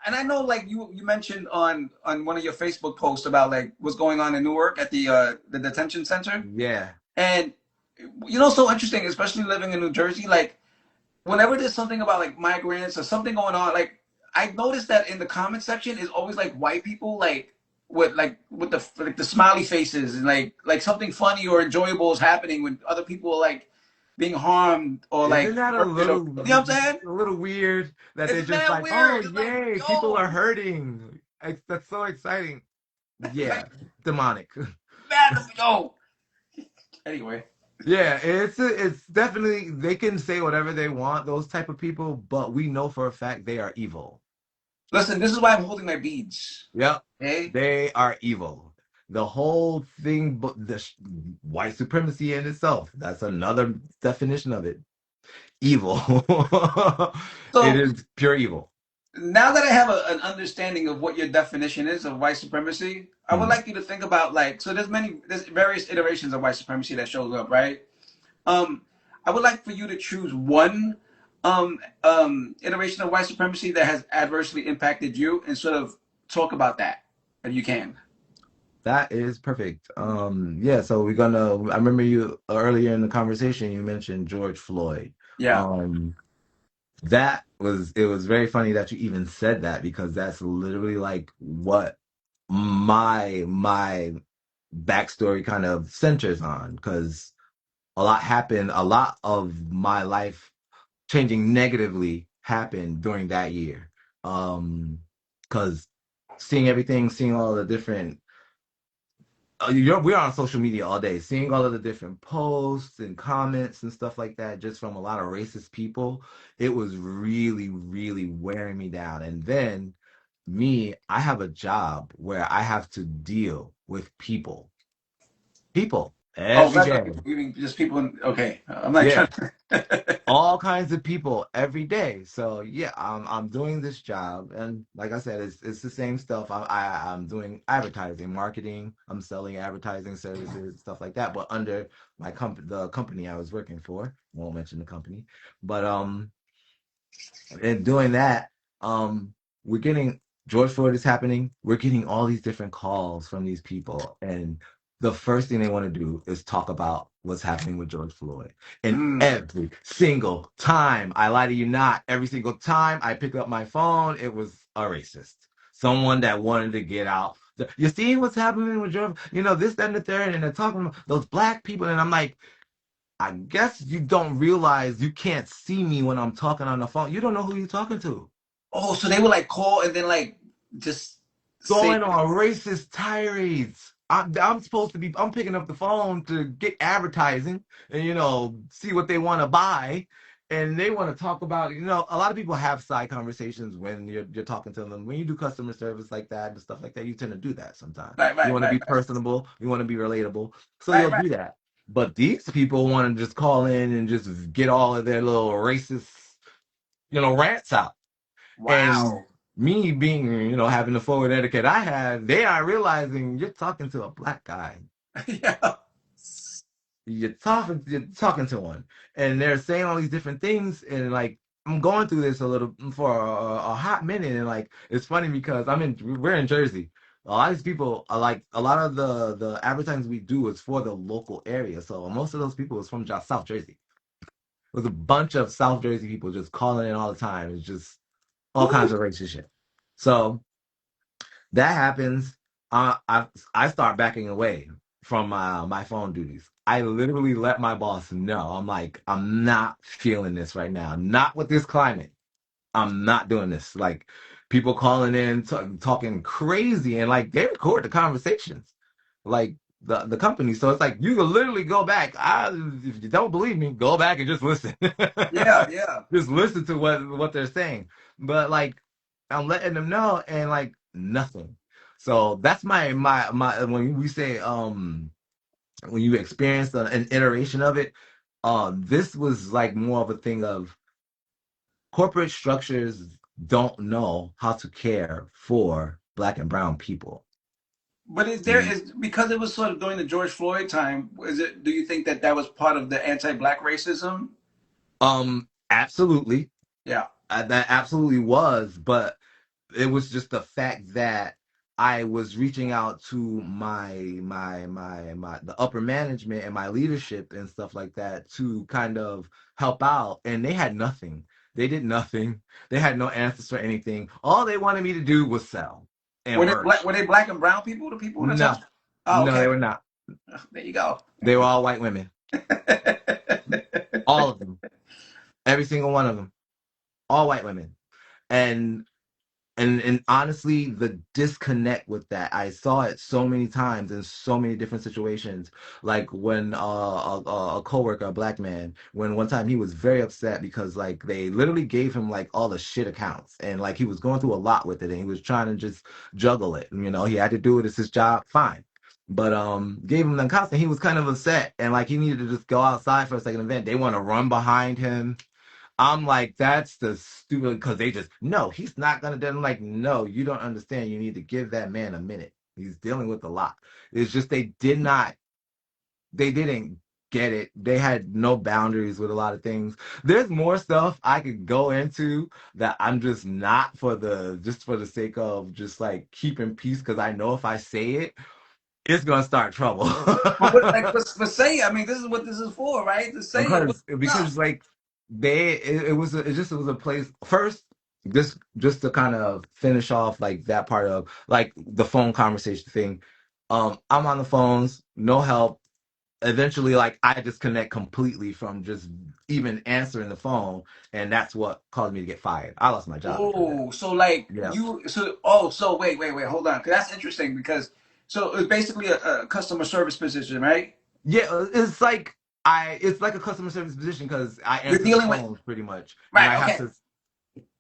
and I know like you mentioned on one of your Facebook posts about like what's going on in Newark at the detention center, Yeah. and so interesting, especially living in New Jersey. Like whenever there's something about like migrants or something going on, like I noticed that in the comment section is always like white people with the smiley faces and like something funny or enjoyable is happening when other people are like being harmed or Isn't like that a murdered or little you know what I'm saying? a little weird that they're It's just mad like, oh weird. It's like, yay, people yo, are hurting. That's so exciting. Yeah, like demonic. mad yo. Anyway, Yeah, it's definitely they can say whatever they want, those type of people, but we know for a fact they are evil. listen, this is why I'm holding my beads. Yep, Okay? they are evil. The whole thing, but white supremacy in itself, that's another definition of it. Evil. It So is pure evil. now that I have an understanding of what your definition is of white supremacy, I would Mhm. like you to think about like so there's various iterations of white supremacy that shows up, right? Um, I would like for you to choose one iteration of white supremacy that has adversely impacted you and sort of talk about that if you can. That is perfect. Yeah, so I remember you earlier in the conversation, you mentioned George Floyd. Yeah. Um, it was very funny that you even said that because that's literally like what my backstory kind of centers on because a lot of my life changing negatively happened during that year. Because seeing all the different we're on social media all day, seeing all of the different posts and comments and stuff like that, just from a lot of racist people. It was really, really wearing me down. And then I have a job where I have to deal with people Oh, every that's what day. you mean just people okay. I'm not trying Yeah, to all kinds of people every day. So yeah, I'm doing this job, and like I said, it's the same stuff. I'm doing advertising, marketing. I'm selling advertising services, stuff like that. But under the company I was working for, won't mention the company, but and doing that, we're getting George Floyd is happening. We're getting all these different calls from these people, and the first thing they want to do is talk about what's happening with George Floyd. And mm. every single time, I lie to you not, every single time I pick up my phone, it was a racist, someone that wanted to get out. You see what's happening with George? This, that, and the third, and they're talking about those black people, and I'm like, I guess you don't realize you can't see me when I'm talking on the phone. You don't know who you're talking to. Oh, so they would like call and then like just say Going on racist tirades. I'm supposed to be, I'm picking up the phone to get advertising and, see what they want to buy. and they want to talk about, a lot of people have side conversations when you're talking to them. When you do customer service like that and stuff like that, you tend to do that sometimes. Right, You right, want to be right, right, personable, you want to be relatable, so right, you'll right. do that. But these people want to just call in and just get all of their little racist, rants out. And Wow. me being, having the forward etiquette I had, they are realizing you're talking to a black guy. Yeah. You're talking to one, and they're saying all these different things, and like I'm going through this a little for a hot minute, and like it's funny because we're in Jersey. A lot of these people are like a lot of the advertising we do is for the local area, so most of those people is from South Jersey. There's a bunch of South Jersey people just calling in all the time. It's just all kinds Ooh. of racist shit. So that happens. I start backing away from my phone duties. I literally let my boss know. I'm like, I'm not feeling this right now. Not with this climate. I'm not doing this. Like people calling in, talking crazy, and like they record the conversations, like the company. So it's like you can literally go back. If you don't believe me, go back and just listen. Yeah, yeah. Just listen to what they're saying. But like I'm letting them know, and like nothing. So that's my when we say when you experience an iteration of it, this was like more of a thing of corporate structures don't know how to care for black and brown people. But is because it was sort of during the George Floyd time, is it, do you think that that was part of the anti-black racism? Absolutely. Yeah. That absolutely was, but it was just the fact that I was reaching out to my the upper management and my leadership and stuff like that to kind of help out, and they had nothing. They did nothing. They had no answers for anything. All they wanted me to do was sell and work. Were they black and brown people, the people in the No, test? Oh, no, okay. they were not. There you go. They were all white women. All of them. Every single one of them. All white women. And and honestly, the disconnect with that, I saw it so many times in so many different situations. Like when a coworker, a black man, when one time he was very upset because like they literally gave him like all the shit accounts, and like he was going through a lot with it, and he was trying to just juggle it. He had to do it. It's his job, fine. But gave him the accounts, and he was kind of upset, and like he needed to just go outside for a second event. They want to run behind him. I'm like, that's the stupid, because they just, no, he's not gonna do it. I'm like, no, you don't understand. You need to give that man a minute. He's dealing with a lot. It's just they didn't get it. They had no boundaries with a lot of things. There's more stuff I could go into that I'm just not just for the sake of just like keeping peace, because I know if I say it, it's gonna start trouble. But say, I mean, this is what this is for, right? To say it. What's up? Because like it was a place first, just to kind of finish off like that part of like the phone conversation thing. I'm on the phones, no help. Eventually, like I disconnect completely from just even answering the phone, and that's what caused me to get fired. I lost my job because of that. Oh, so like Yeah. so wait, hold on. 'Cause that's interesting because so it's basically a customer service position, right? Yeah, it's like a customer service position because I You're answer the dealing with, phones pretty much, and right, I have okay. to. Go ahead,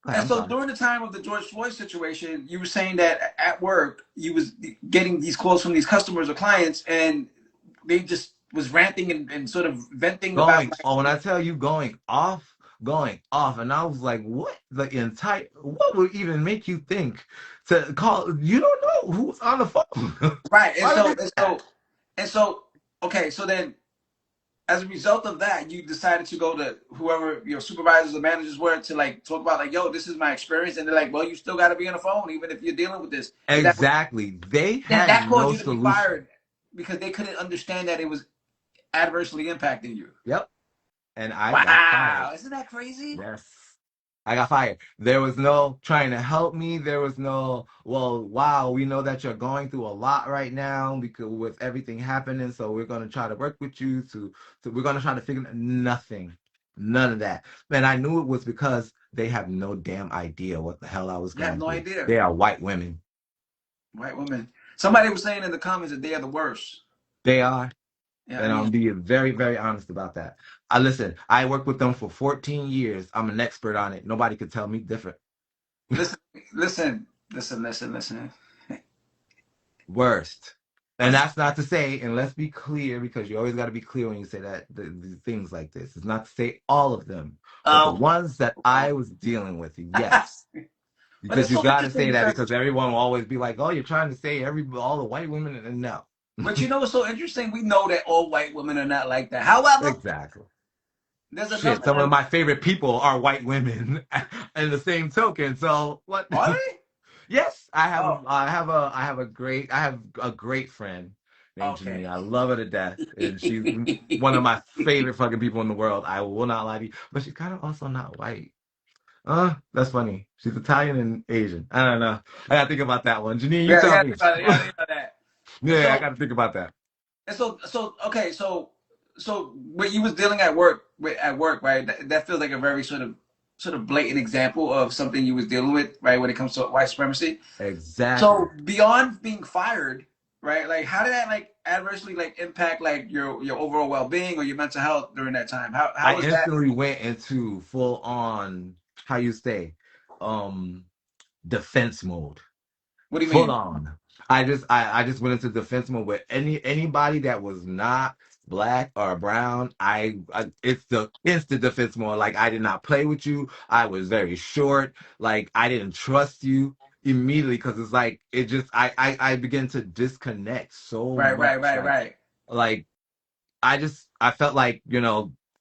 And I'm so sorry. during the time of the George Floyd situation, you were saying that at work you was getting these calls from these customers or clients, and they just was ranting and sort of venting about Going, like, oh, when I tell you going off, and I was like, what would even make you think to call? You don't know who's on the phone. right. Why would they do that? And so okay, so then as a result of that, you decided to go to whoever your supervisors or managers were to like talk about like, yo, this is my experience, and they're like, well, you still got to be on the phone even if you're dealing with this, and that Exactly. They then had that caused no you to be solution. fired because they couldn't understand that it was adversely impacting you. Yep. And I got fired. Wow, isn't that crazy? Yes. I got fired. There was no trying to help me. There was no, well, wow, we know that you're going through a lot right now because with everything happening. So we're going to try to work with you we're going to try to figure nothing, none of that. And I knew it was because they have no damn idea what the hell I was You have going no through. idea. They are white women. White women. Somebody was saying in the comments that they are the worst. They are. Yeah, And I I'm need. being very, very honest about that. I listen, I worked with them for 14 years. I'm an expert on it. Nobody could tell me different. Listen, listen. Worst. And I'm that's not to say, and let's be clear, because you always got to be clear when you say that the things like this. It's not to say all of them, but the oh, ones that I was dealing with, but yes. Because it's you so got to interesting say that because, because everyone will always be like, "Oh, you're trying to say all the white women," and no, but you know what's so interesting? We know that all white women are not like that. However, exactly. there's Shit, another. some of my favorite people are white women, in the same token. So what? Are they? Yes, Oh, I have a great friend named okay. Janine. I love her to death, and she's one of my favorite fucking people in the world. I will not lie to you, but she's kind of also not white. That's funny. She's Italian and Asian. I don't know. I gotta think about that one. Janine, you Yeah, tell yeah, me. yeah, I think about that. And Yeah, I so, gotta think about that. okay, so what you was dealing at work right? That feels like a very sort of blatant example of something you was dealing with, right? When it comes to white supremacy. Exactly. So beyond being fired, right? Like, how did that like adversely like impact like your overall well being or your mental health during that time? How I was that? instantly went into full on, how you say, um, defense mode. What do you Full mean? on. I just went into defense mode with anybody that was not black or brown. It's the instant defense mode. Like I did not play with you. I was very short. Like I didn't trust you immediately because it's like it just I began to disconnect so Right, right, much. right, right, Like I felt like,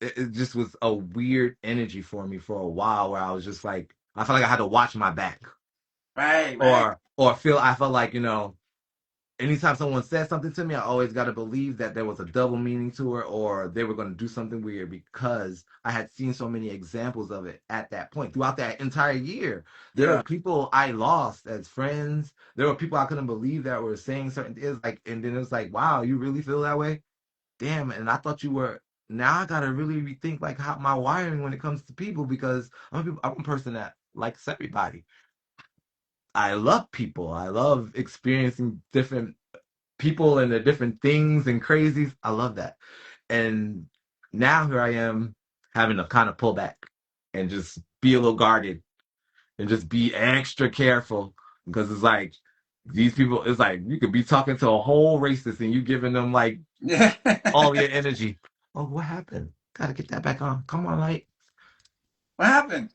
it just was a weird energy for me for a while where I was just like I felt like I had to watch my back. right, right. Or feel I felt like, anytime someone said something to me, I always got to believe that there was a double meaning to it or they were going to do something weird because I had seen so many examples of it at that point throughout that entire year. There were Yeah. people I lost as friends. There were people I couldn't believe that were saying certain things like, and then it's like, wow, you really feel that way? Damn. And I thought you were. Now I got to really rethink like how my wiring when it comes to people because I'm a person that likes everybody. I love people. I love experiencing different people and the different things and crazies. I love that. And now here I am having to kind of pull back and just be a little guarded and just be extra careful because it's like these people, it's like you could be talking to a whole racist and you giving them like Yeah. all your energy. Oh, what happened? Gotta get that back on. Come on, like. What happened?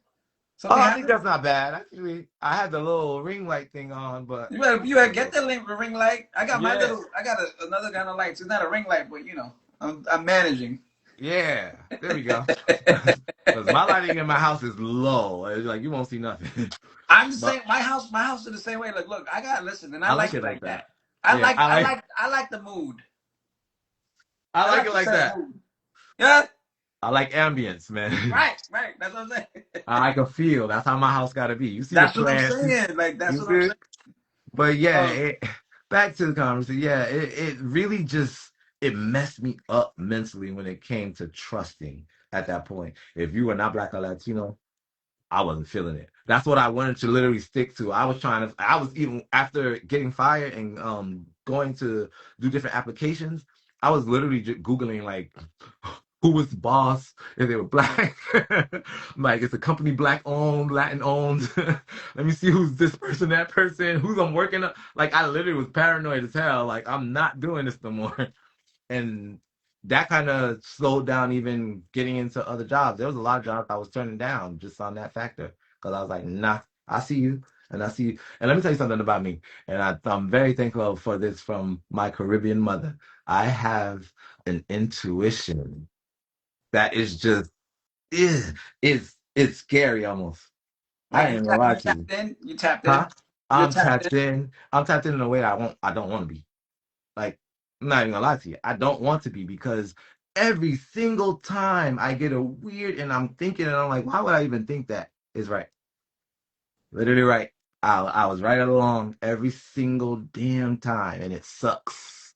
Oh, Something I think happened? that's not bad. Actually, I had the little ring light thing on, but You better get the ring light. I got my yeah. little. I got another kind of lights. It's not a ring light, but I'm managing. Yeah, there we go. Because my lighting in my house is low. It's like you won't see nothing. I'm the But same. My house is the same way. Look, I got listen, and I I like like it it like like that. that. Yeah, I like the mood. I I like like it the like set that. mood. Yeah, I like ambience, man. right, right. That's what I'm saying. I like a feel. That's how my house gotta be. You see the That's what I'm plants, saying. Like that's you what I'm see? saying. But yeah, Um, back to the conversation. Yeah, it really just it messed me up mentally when it came to trusting at that point. If you were not black or Latino, I wasn't feeling it. That's what I wanted to literally stick to. I was even after getting fired and going to do different applications, I was literally just Googling like who was the boss if they were black. Like it's a company black owned, Latin owned. Let me see who's this person, that person, who's I'm working on. Like I literally was paranoid as hell. Like I'm not doing this no more. And that kind of slowed down even getting into other jobs. There was a lot of jobs I was turning down just on that factor because I was like, nah, I see you and I see you. And let me tell you something about me. And I'm very thankful for this from my Caribbean mother. I have an intuition that is just, eh, it's scary almost. I like ain't gonna lie you to you. tapped in. You tapped in. Huh? You're tapped in. I'm tapped in a way I don't want to be. Like, I'm not even gonna lie to you. I don't want to be because every single time I get a weird and I'm thinking and I'm like, why would I even think that is right? Literally right. I was right along every single damn time and it sucks.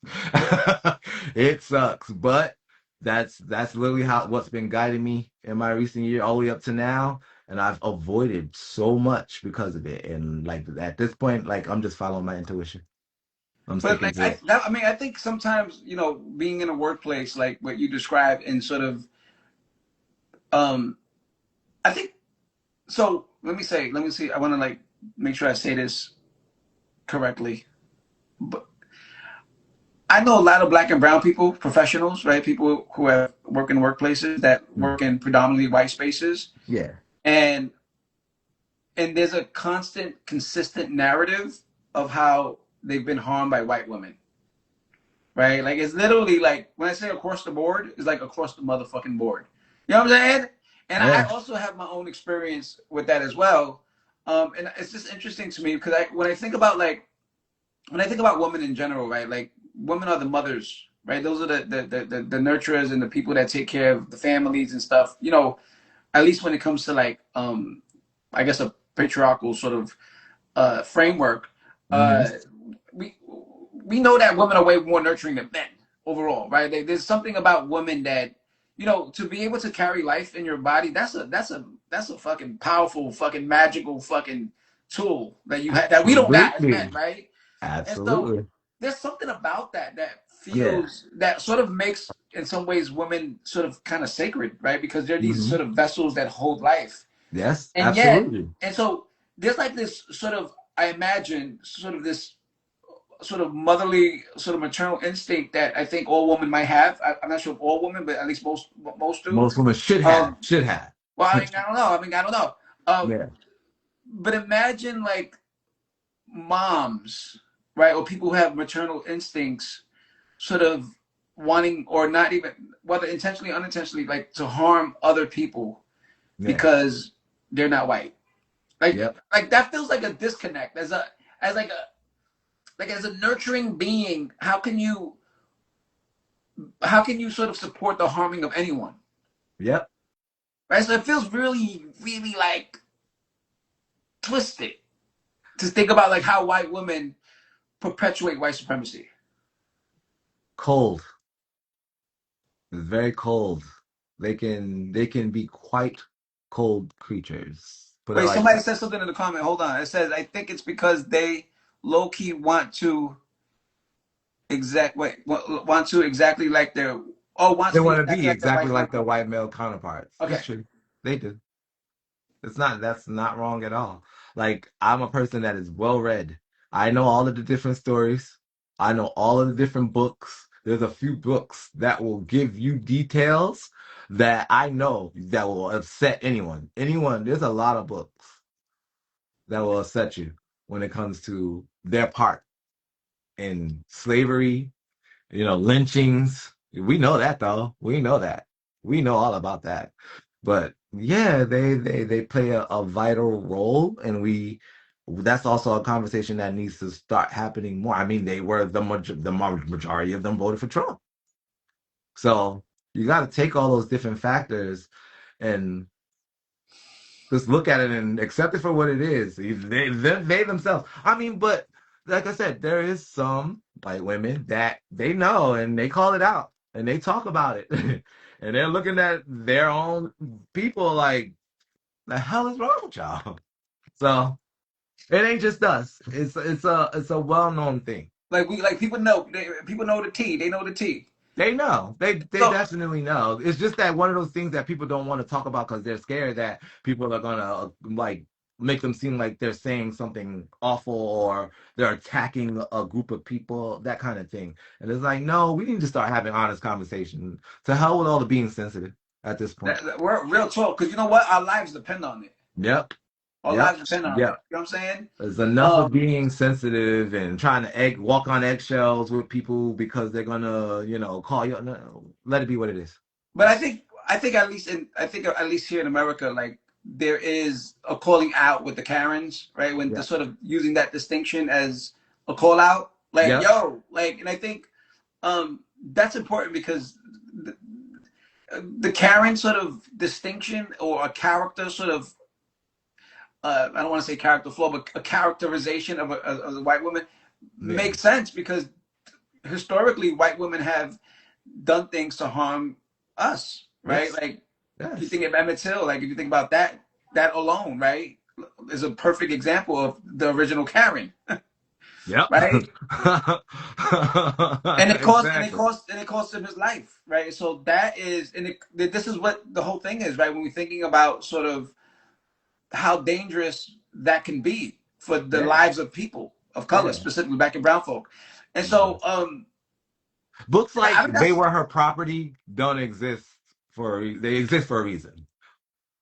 It sucks. But that's literally how what's been guiding me in my recent year all the way up to now. And I've avoided so much because of it. And like at this point, like I'm just following my intuition. I'm But sticking like to it. I mean, I think sometimes being in a workplace like what you described and sort of, um, I think so. Let me see. I want to like make sure I say this correctly. But I know a lot of black and brown people, professionals, right? People who have work in workplaces that Mm. work in predominantly white spaces, Yeah. and there's a constant, consistent narrative of how they've been harmed by white women, right? Like it's literally like when I say across the board, it's like across the motherfucking board. You know what I'm saying? And I Yeah. also have my own experience with that as well. And it's just interesting to me because when I think about when I think about women in general, right? Like women are the mothers, right? Those are the nurturers and the people that take care of the families and stuff. At least when it comes to like I guess a patriarchal sort of framework, Hmm. uh, we we know that women are way more nurturing than men overall, right? There's something about women that to be able to carry life in your body. That's a fucking powerful, fucking magical, fucking tool that you have that we don't got as men, Absolutely. right? And so Absolutely. there's something about that Yeah. feels that sort of makes in some ways women sort of kind of sacred, right? Because they're these Hmm. sort of vessels that hold life. Yes, And yet, absolutely. and so there's like this sort of, I imagine, sort of this sort of motherly, sort of maternal instinct that I think all women might have. I'm not sure if all women, but at least most do. Most women should have. Um, Should have. well, I mean, I don't know. I don't know. Yeah. But imagine like moms, right, or people who have maternal instincts, sort of wanting or not even whether intentionally or unintentionally, like to harm other people Yeah. because they're not white. Yep. Like that feels like a disconnect as like a like as a nurturing being. How can you sort of support the harming of anyone, Yep. right? So it feels really really like twisted to think about like how white women perpetuate white supremacy. Cold. It's very cold. They can be quite cold creatures. Put it Wait, like somebody that. said something in the comment. Hold on. It says I think it's because they low key want to exactly like their wants They to be want to exactly be like their exactly white like their counterpart. white male counterparts. It's Okay. true. They do. That's not wrong at all. Like I'm a person that is well read. I know all of the different stories. I know all of the different books. There's a few books that will give you details that I know that will upset anyone. Anyone, there's a lot of books that will upset you when it comes to their part in slavery, lynchings. We know that though. We know that. We know all about that. But yeah, they play a vital role, and that's also a conversation that needs to start happening more. I mean, they were the majority of them voted for Trump. So you got to take all those different factors and just look at it and accept it for what it is. They themselves. I mean, but like I said, there is some white women that they know and they call it out and they talk about it. And they're looking at their own people like, the hell is wrong with y'all? So it ain't just us. It's a well-known thing. Like people know the tea. They know the tea. They know. They So definitely know. It's just that one of those things that people don't want to talk about because they're scared that people are gonna like make them seem like they're saying something awful or they're attacking a group of people, that kind of thing. And it's like, no, we need to start having honest conversation. To hell with all the being sensitive at this point. we're real talk because you know what? Our lives depend on it. Yep. Our Yep. lives depend on it. Yep. You know what I'm saying? There's enough of Um, being sensitive and trying to walk on eggshells with people because they're gonna, call you. No, let it be what it is. but I think at least here in America, like there is a calling out with the Karens, right? When they're Yeah. sort of using that distinction as a call out, like Yep. yo, like, and I think that's important because the Karen sort of distinction or a character sort of I don't want to say character flaw, but a characterization of a white woman Yeah. makes sense because historically white women have done things to harm us, right? Yes. Like if you Yes. think of Emmett Till, like if you think about that alone, right, is a perfect example of the original Karen. Yep. right? And it cost Exactly. and it cost him his life, right? So that is this is what the whole thing is, right? When we're thinking about sort of how dangerous that can be for the Yeah. lives of people of color, Yeah. specifically black and brown folk. And Mhm. so, Books yeah, like I think They that's. Were Her Property don't exist they exist for a reason.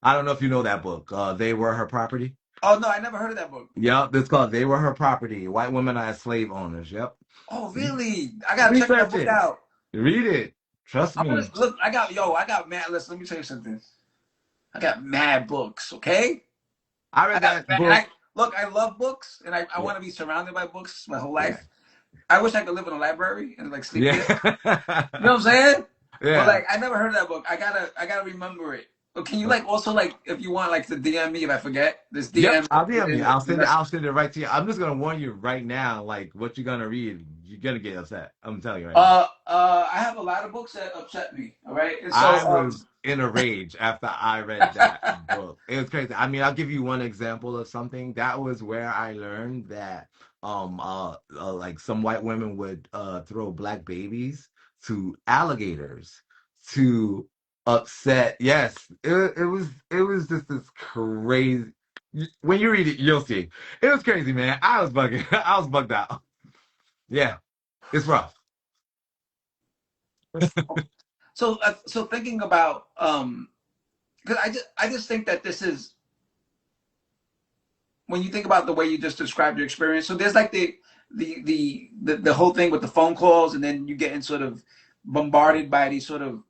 I don't know if you know that book. They Were Her Property. Oh no, I never heard of that book. Yep, it's called They Were Her Property. White women are slave owners. Yep. Oh Re- really? I gotta check that Research book it. out. Read it. Trust I'm gonna me. look. I got mad. Listen, let me tell you something. I got mad books. Okay, I I read got. that I book. look. I love books, and I Yeah. want to be surrounded by books my whole Yeah. life. I wish I could live in a library and like sleep there. You know Yeah. what I'm saying? But Yeah. like, I never heard of that book. I gotta remember it. But can you Uh, like also like if you want like to DM me if I forget this Yep, DM I'll DM you. in the message. I'll send it right to you. I'm just gonna warn you right now, like what you're gonna read, you're gonna get upset. I'm telling you right now. I have a lot of books that upset me. All right, and so I was in a rage after I read that book. It was crazy. I mean, I'll give you one example of something. That was where I learned that like some white women would throw black babies to alligators to upset. Yes, it was just this crazy. When you read it, you'll see. It was crazy, man. I was bugging. I was bugged out. Yeah, it's rough. so thinking about because I just think that this is when you think about the way you just described your experience. So there's like the whole thing with the phone calls, and then you getting sort of bombarded by these sort of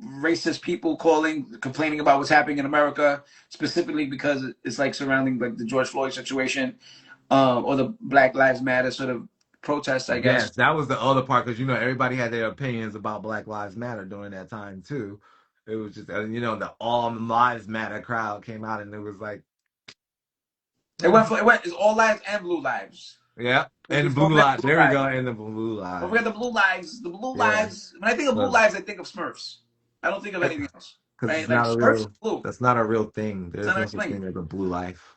racist people calling, complaining about what's happening in America, specifically because it's like surrounding like the George Floyd situation, or the Black Lives Matter sort of protests, I guess. Yes, that was the other part because everybody had their opinions about Black Lives Matter during that time too. It was just the All Lives Matter crowd came out and it was like, eh, It's all lives and blue lives. yeah, and Don't Blue forget Lives. the blue There we go, lives. and the Blue Don't forget Lives. the blue lives. The blue Yeah, lives. When I think of blue because lives, I think of Smurfs. I don't think of anything else. it's Right? Like not a Smurfs real. are blue. That's not a real thing. It's There's not a no real such thing. thing as a blue life.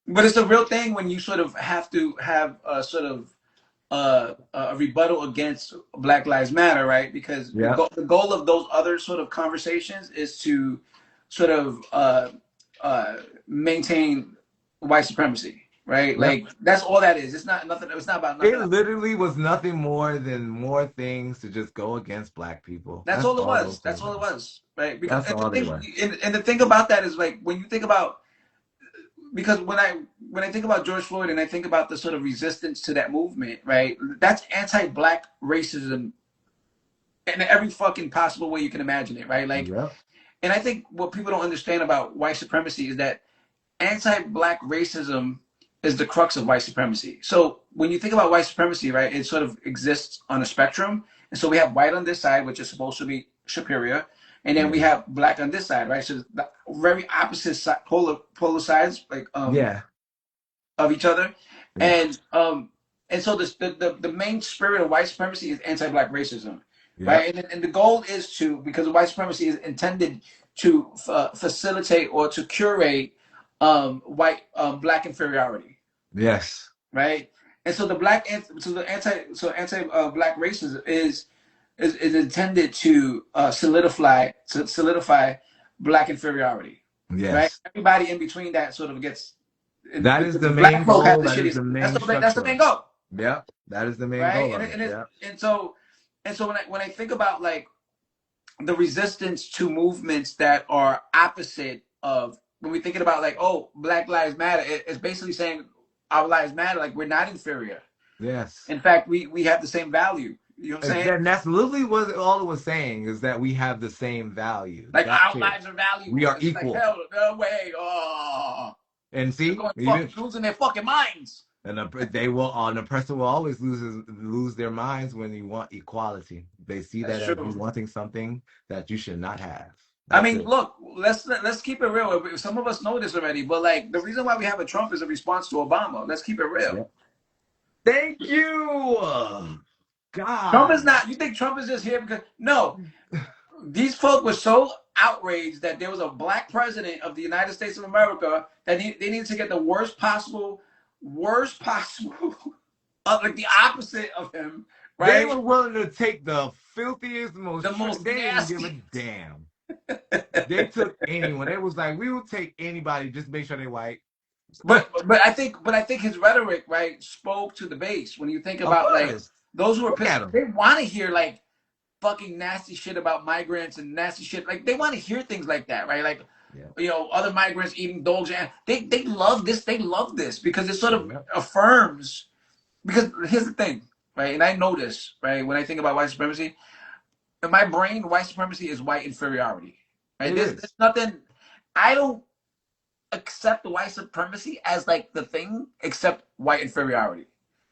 But it's a real thing when you sort of have to have a sort of a rebuttal against Black Lives Matter, right? Because Yeah. the goal of those other sort of conversations is to sort of maintain white supremacy, right? Yep. Like that's all that is. It's not nothing. It's not about It nothing else. literally was nothing more than more things to just go against black people. That's That's all it all was. those That's things all it are. was, right? Because That's all they were. and the thing about that is like when you think about because when I think about George Floyd and I think about the sort of resistance to that movement, right? That's anti-black racism in every fucking possible way you can imagine it, right? Like, Yep. and I think what people don't understand about white supremacy is that anti-black racism is the crux of white supremacy. So when you think about white supremacy, right, it sort of exists on a spectrum. And so we have white on this side, which is supposed to be superior, and then we Yeah. have black on this side, right? So the very opposite polar sides, like Yeah. of each other, Yeah. and so the main spirit of white supremacy is anti-black racism, Yep. right? And the goal is to because white supremacy is intended to facilitate or to curate white black inferiority, Yes. right? And so the black so the anti black racism is intended to solidify black inferiority, right? Yes. Everybody in between that sort of gets That the, is the the black main folk have goal. the That is shittiest. the main That's the main structure. goal, Yep. That is the main right? goal And of it. Yep. and so when I think about like the resistance to movements that are opposite of when we're thinking about like Black Lives Matter, it's basically saying our lives matter. Like we're not inferior. Yes. In fact, we have the same value. You know what I'm And saying? then that's literally what all it was saying is that we have the same value. Like That's our it. lives are We valuable. are And she's like, equal. hell, no way. Oh, And they're see, going even fucking losing their fucking minds. they will an oppressor will always lose their minds when you want equality. They see That's that as you true. wanting something that you should not have. I That's mean, it. look, let's keep it real. Some of us know this already, but like the reason why we have a Trump is a response to Obama. Let's keep it real. Yep. Thank you. Trump is God. not. You think Trump is just here because no? These folk were so outraged that there was a black president of the United States of America that they needed to get the worst possible worst possible, like the opposite of him, They right? were willing to take the filthiest, The most they didn't give a nasty. damn. They took anyone. It was like, we will take anybody, just make sure they white. But I think his rhetoric, right, spoke to the base. When you think Of about like course. those who are Look pissed, at them. they want to hear like fucking nasty shit about migrants and nasty shit. Like they want to hear things like that, right? Like Yeah. other migrants eating dogs, and they love this. They love this because it sort of Yep. affirms. Because here's the thing, right? And I know this, right? When I think about white supremacy, in my brain, white supremacy is white inferiority, right? It There's is. nothing. I don't accept the white supremacy as like the thing, except white inferiority,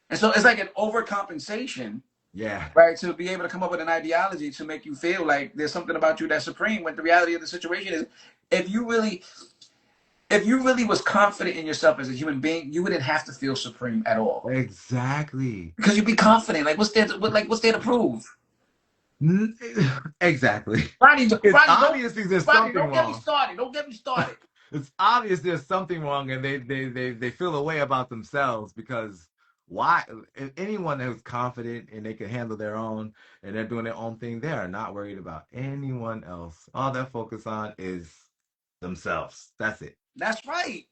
and so it's like an overcompensation, Yeah. right? To be able to come up with an ideology to make you feel like there's something about you that's supreme. When the reality of the situation is, if you really, if you really was confident in yourself as a human being, you wouldn't have to feel supreme at all Exactly. because you'd be confident. Like what's there to prove? Exactly. Ronnie, It's Ronnie, don't obviously there's Ronnie, something don't get me wrong. started. Don't get me started. It's obvious there's something wrong, and they feel a way about themselves because why? If anyone who's confident and they can handle their own and they're doing their own thing, they are not worried about anyone else. All they're focused on is themselves. That's it. That's right.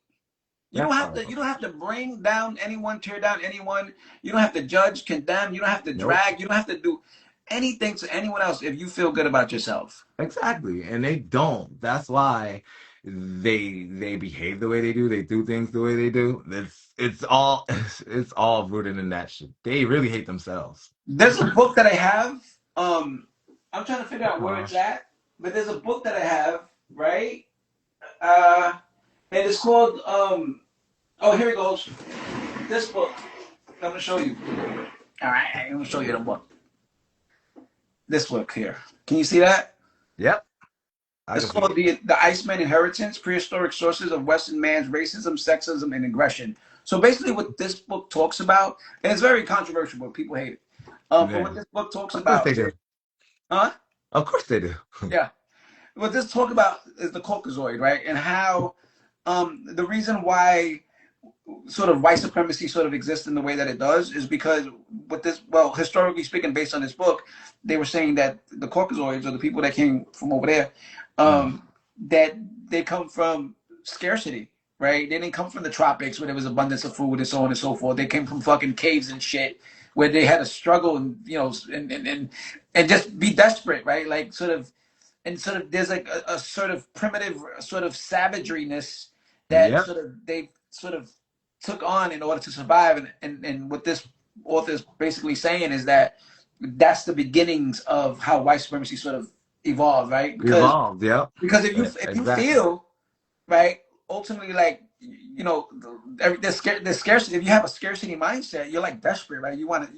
You don't That's have to. all. You don't have to bring down anyone, tear down anyone. You don't have to judge, condemn. You don't have to Nope. drag. You don't have to do anything to anyone else if you feel good about yourself. Exactly. And they don't. That's why they behave the way they do. They do things the way they do. It's all rooted in that shit. They really hate themselves. There's a book that I have. I'm trying to figure out where Uh, it's at, but there's a book that I have, right? Uh, and it's called. Oh, here it goes. This book. I'm gonna show you. All right, I'm gonna show you the book. This book here. Can you see that? yep. I It's can see called the Iceman Inheritance: Prehistoric Sources of Western Man's Racism, Sexism, and Aggression. So basically, what this book talks about, and it's very controversial, but people hate it. it. But Yeah. what this book talks Of course they about, do. huh? Of course they do. Yeah. What this talk about is the Caucasoid, right? And how the reason why sort of white supremacy sort of exists in the way that it does is because with this, well, historically speaking, based on this book, they were saying that the Caucasoids or the people that came from over there, Mm. that they come from scarcity, right? They didn't come from the tropics where there was abundance of food and so on and so forth. They came from fucking caves and shit where they had to struggle and and just be desperate, right? Like sort of and sort of there's like a sort of primitive sort of savageryness that Yep. sort of they sort of took on in order to survive and what this author is basically saying is that that's the beginnings of how white supremacy sort of evolved, right? Evolved. Yep. Because if you Exactly. feel right, ultimately, like there's scarcity. If you have a scarcity mindset, you're like desperate, right? You want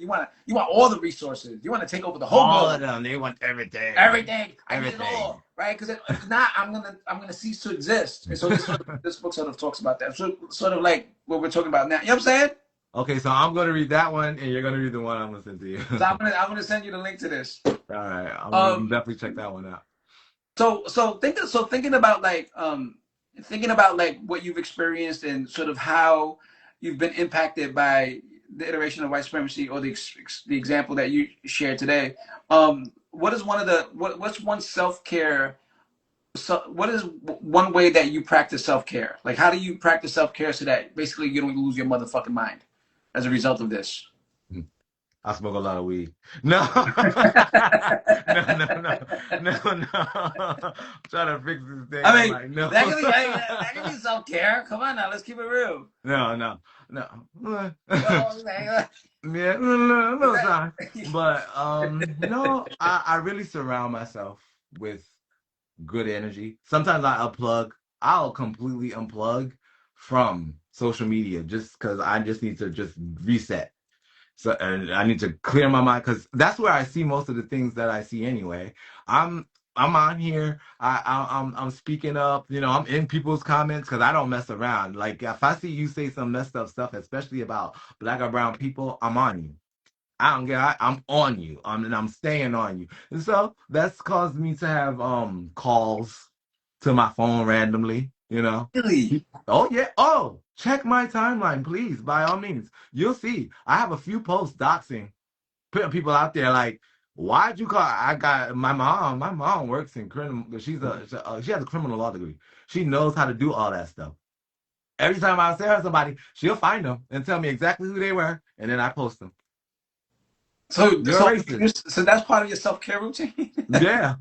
all the resources. You want to take over the whole All of globe, them. They want everything. everything. I need it Everything. all, right? Because if not, I'm gonna cease to exist. And so this book sort of talks about that. So sort of like what we're talking about now. You know what I'm saying? Okay, so I'm gonna read that one, and you're gonna read the one I'm listening to you. So I'm gonna send you the link to this. All right, I'm Um. definitely check that one out. Thinking about like what you've experienced and sort of how you've been impacted by the iteration of white supremacy or the example that you shared today. What is what's one self-care? So what is one way that you practice self-care? Like how do you practice self-care so that basically you don't lose your motherfucking mind as a result of this? I smoke a lot of weed. No, no. I'm trying to fix this thing. I I'm mean, like, no, that can be self-care. Come on now, let's keep it real. no. Well, Yeah, no, sorry. that, But no, I really surround myself with good energy. Sometimes I'll completely unplug from social media just because I just need to just reset. So, and I need to clear my mind because that's where I see most of the things that I see anyway. I'm I'm on here. I'm speaking up. I'm in people's comments because I don't mess around. Like if I see you say some messed up stuff, especially about black or brown people, I'm on you. I don't get. I'm on you. And I'm staying on you. And so that's caused me to have calls to my phone randomly. You know? Really? Oh yeah. Oh, check my timeline, please. By all means, you'll see. I have a few posts doxing, putting people out there like, "Why'd you call?" I got my mom. My mom works in criminal. She has a criminal law degree. She knows how to do all that stuff. Every time I say her somebody, she'll find them and tell me exactly who they were, and then I post them. So, You're a racist. so that's part of your self care routine. Yeah.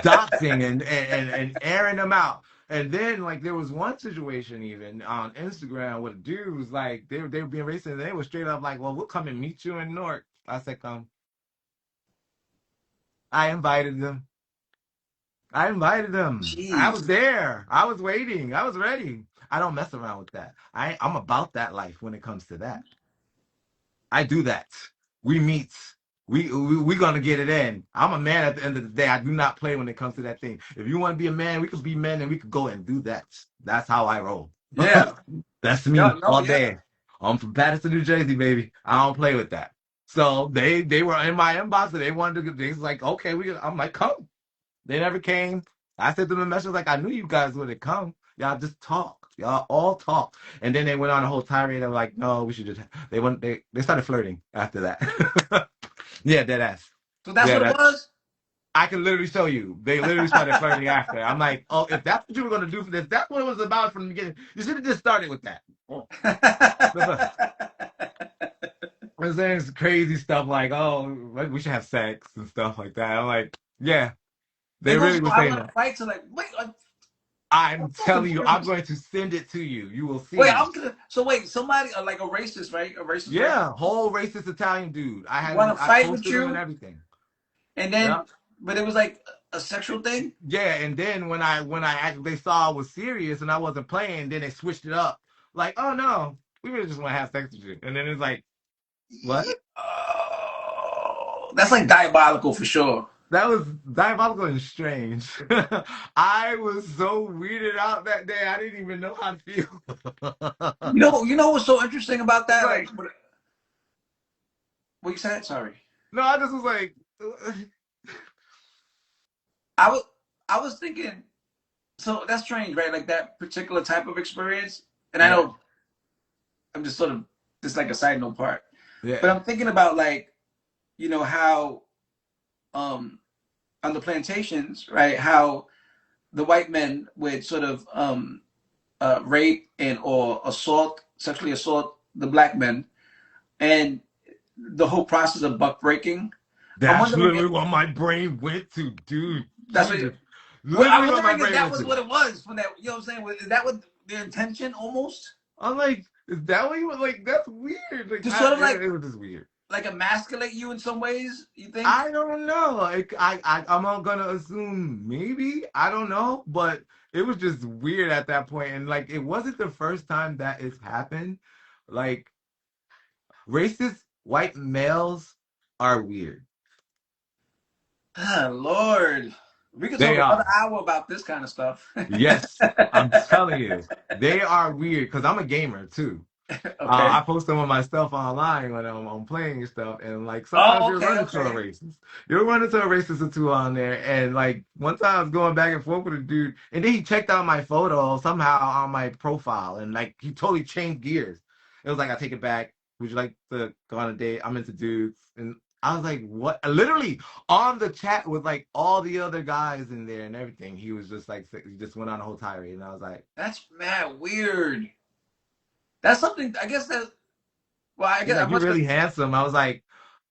Doxing and airing them out. And then like there was one situation even on Instagram where the dude was like they were being racist and they were straight up like, well, we'll come and meet you in Newark. I said, come. I invited them. I invited them. I was Jeez. there. I was waiting. I was ready. I don't mess around with that. I'm about that life when it comes to that. I do that. We meet. We gonna get it in. I'm a man at the end of the day. I do not play when it comes to that thing. If you want to be a man, we could be men and we could go and do that. That's how I roll. Yeah. That's Yeah. me No. all Yeah. day. I'm from Patterson, New Jersey, baby. I don't play with that. So they were in my inbox and they wanted to. They was like, okay, I'm like, come. They never came. I sent them a message like I knew you guys would have come. Y'all just talk. Y'all all talk. And then they went on a whole tirade of like, no, we should just they started flirting after that. Yeah, dead ass. So that's Yeah, what it that was. I can literally show you. They literally started flirting after. I'm like, oh, if that's what you were gonna do for this, that's what it was about from the beginning. You should have just started with that. Oh. I'm saying crazy stuff like, oh, we should have sex and stuff like that. I'm like, yeah, They they go really so were I saying want to that. fight to like wait. I'm I'm so telling you, I'm confused. going to send it to you. You will Wait, see. I'm gonna. So wait, somebody like a racist, right? A racist person Yeah, whole racist Italian dude. want to I fight with posted him and you, everything. and Yeah. then, but it was like a sexual thing. Yeah, and then when I actually they saw I was serious and I wasn't playing, then they switched it up. Like, oh no, we really just want to have sex with you. And then it's like, Yeah. what? Oh, that's like diabolical for sure. That was diabolical and strange. I was so weirded out that day. I didn't even know how to feel. You know what's so interesting about It's that? like, Like, what you said? Sorry. no, I just was like, I was, I was thinking. So that's strange, right? Like that particular type of experience. And I yeah, know I'm just sort of just like a side note part, but yeah, I'm thinking about like how um on the plantations, right? How the white men would sort of rape and or sexually assault the black men, and the whole process of buck breaking. I'm that's wondering literally if what my brain went to, dude. that's what. Jesus. Well, I'm Literally what my wondering if brain that went was to. what it was from that. You know what I'm saying? Is that what their intention almost I'm like, is that what you was like? That's weird. to sort of It was just weird. like emasculate you in some ways? You think? I don't know. Like, I'm not gonna assume maybe. I don't know, but it was just weird at that point. And like, it wasn't the first time that it's happened. Like, racist white males are weird. Ah, Lord, we could They talk another are. hour about this kind of stuff. Yes, I'm telling you, they are weird. Because I'm a gamer too. Okay. I post some of my stuff online when I'm playing and stuff, and like sometimes Oh, you'll okay, run into a okay. racist. You'll run into a racist or two on there, and like one time I was going back and forth with a dude, and then he checked out my photo somehow on my profile, and like he totally changed gears. It was like, I take it back. Would you like to go on a date? I'm into dudes, and I was like, what? Literally on the chat with like all the other guys in there and everything. He was just like, he just went on a whole tirade, and I was like, That's mad weird. That's something. I guess that. Well, I he's guess I like, you're must. really handsome. I was like,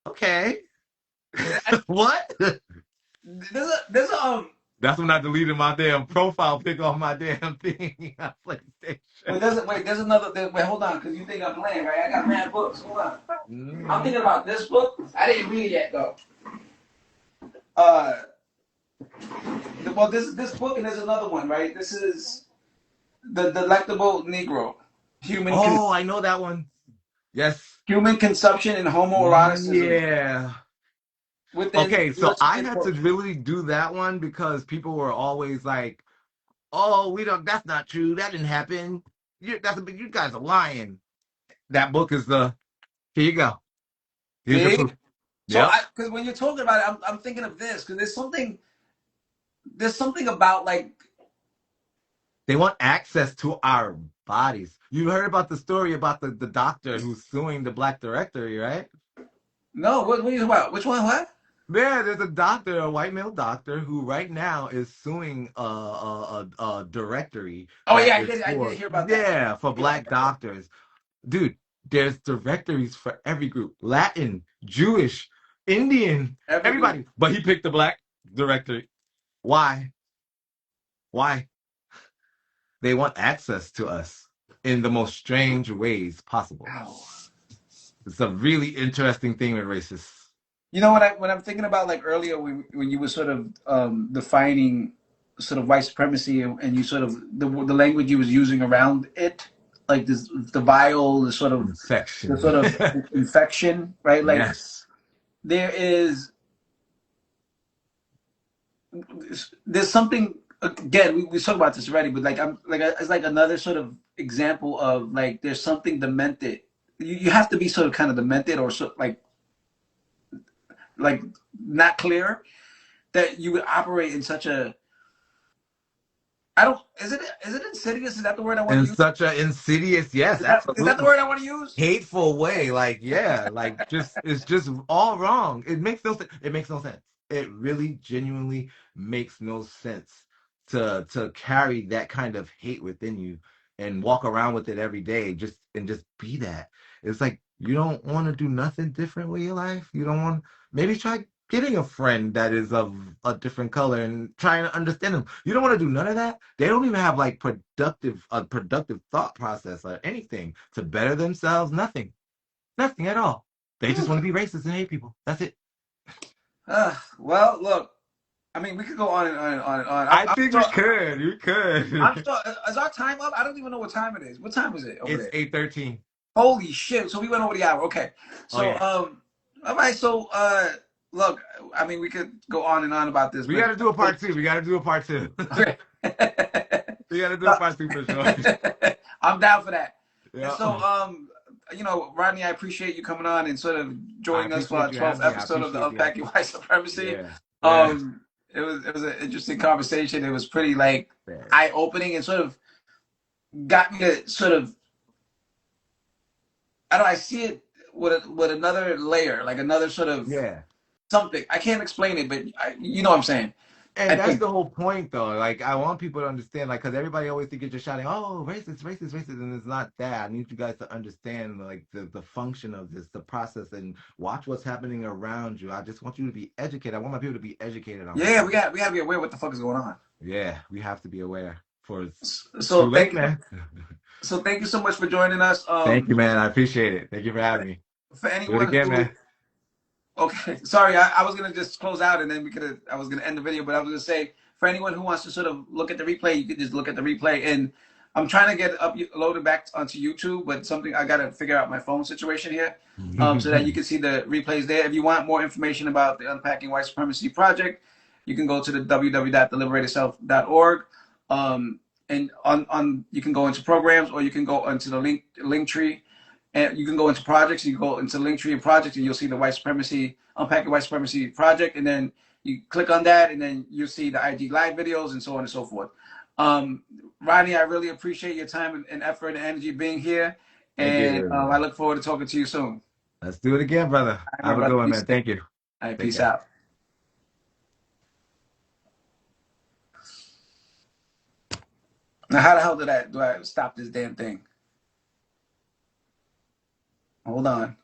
okay. What? There's a That's when I deleted my damn profile pic off my damn thing on PlayStation. wait. There's another. Wait, hold on, because you think I'm playing, right? I got mad books. Hold on. I'm Mm. thinking about this book. I didn't read it yet though. Uh, well, this book and there's another one, right? This is the Delectable Negro, human con- Oh, I know that one. Yes. human consumption and homoeroticism Yeah. within Okay, so I European had to culture. really do that one because people were always like, "Oh, we don't. That's not true. That didn't happen. You guys are lying." That book is the. Here you go. Here's your See, proof. so Yep. because when you're talking about it, I'm thinking of this because there's something about like They want access to our bodies. You heard about the story about the doctor who's suing the black directory, right? No, what are you talking about? Which one? What? Yeah, there's a doctor, a white male doctor, who right now is suing a directory Oh that yeah, is I did for, hear about that. yeah, for Yeah, black doctors. Dude, there's directories for every group: Latin, Jewish, Indian, every group. everybody. But he picked the black directory. Why? Why? They want access to us in the most strange ways possible. Wow. It's a really interesting thing with racists. You know when I'm thinking about like earlier when you were sort of defining sort of white supremacy and you sort of the language you was using around it, like this the vile, the Infection. sort of infection, right? Like Yes. there is there's something again we talked about this already, but like I'm like it's like another sort of example of like there's something demented. You have to be sort of kind of demented or so like not clear that you would operate in such a I don't is it insidious? Is that the word I want to In use? such an insidious, yes, Is that the absolutely. word I want to use? Hateful way. Like, yeah, like just it's just all wrong. It makes no sense. It makes no sense. It really genuinely makes no sense to carry that kind of hate within you and walk around with it every day, just be that. It's like you don't want to do nothing different with your life. You don't want, maybe try getting a friend that is of a different color and trying to understand them. You don't want to do none of that. They don't even have like productive thought process or anything to better themselves. Nothing. Nothing at all. They just Whew. want to be racist and hate people. That's it. Well, look, I mean, we could go on and on and on and on. I think we could. We I'm could. still. Is our time up? I don't even know what time it is. What time is it over It's there? 8:13. Holy shit! So we went over the hour. Okay. Oh So yeah. all right. So look, I mean, we could go on and on about this, We but gotta do a part two. We gotta do a part two. okay. We gotta do a part two for sure. I'm down for that. And Yeah. so, you know, Rodney, I appreciate you coming on and sort of I joining us for appreciate our you 12th having me. I episode of the appreciate you. Unpacking White Supremacy. Yeah. Yeah. It was an interesting conversation. It was pretty like Yeah. eye opening and sort of got me to sort of I don't know, I see it with another layer, like another sort of Yeah. something. I can't explain it, but you know what I'm saying. I And that's think the whole point, though. Like, I want people to understand, like, because everybody always think you're just shouting, "Oh, racist, racist, racist," and it's not that. I need you guys to understand, like, the function of this, the process, and watch what's happening around you. I just want you to be educated. I want my people to be educated on what's yeah, happening. we got to be aware what the fuck is going on. Yeah, we have to be aware. For it's too So late, man. thank you so much for joining us. Thank you, man. I appreciate it. Thank you for having me. For Do it anyone again, who man. okay, sorry, I was gonna just close out and then I was gonna end the video, but I was gonna say for anyone who wants to sort of look at the replay, you could just look at the replay. And I'm trying to get uploaded back onto YouTube, but something I gotta figure out my phone situation here, so that you can see the replays there. If you want more information about the Unpacking White Supremacy Project, you can go to the www.theliberatedself.org, and on you can go into programs or you can go into the link tree. And you can go into projects, you can go into Linktree and projects, and you'll see the White Supremacy, Unpacking White Supremacy project, and then you click on that, and then you'll see the IG live videos and so on and so forth. Rodney, I really appreciate your time and effort and energy being here, Thank and you. I look forward to talking to you soon. Let's do it again, brother. All right, my Have a brother. good one, Peace. man. Thank you. All right, Take peace care. out. Now, how the hell do I stop this damn thing? Hold on.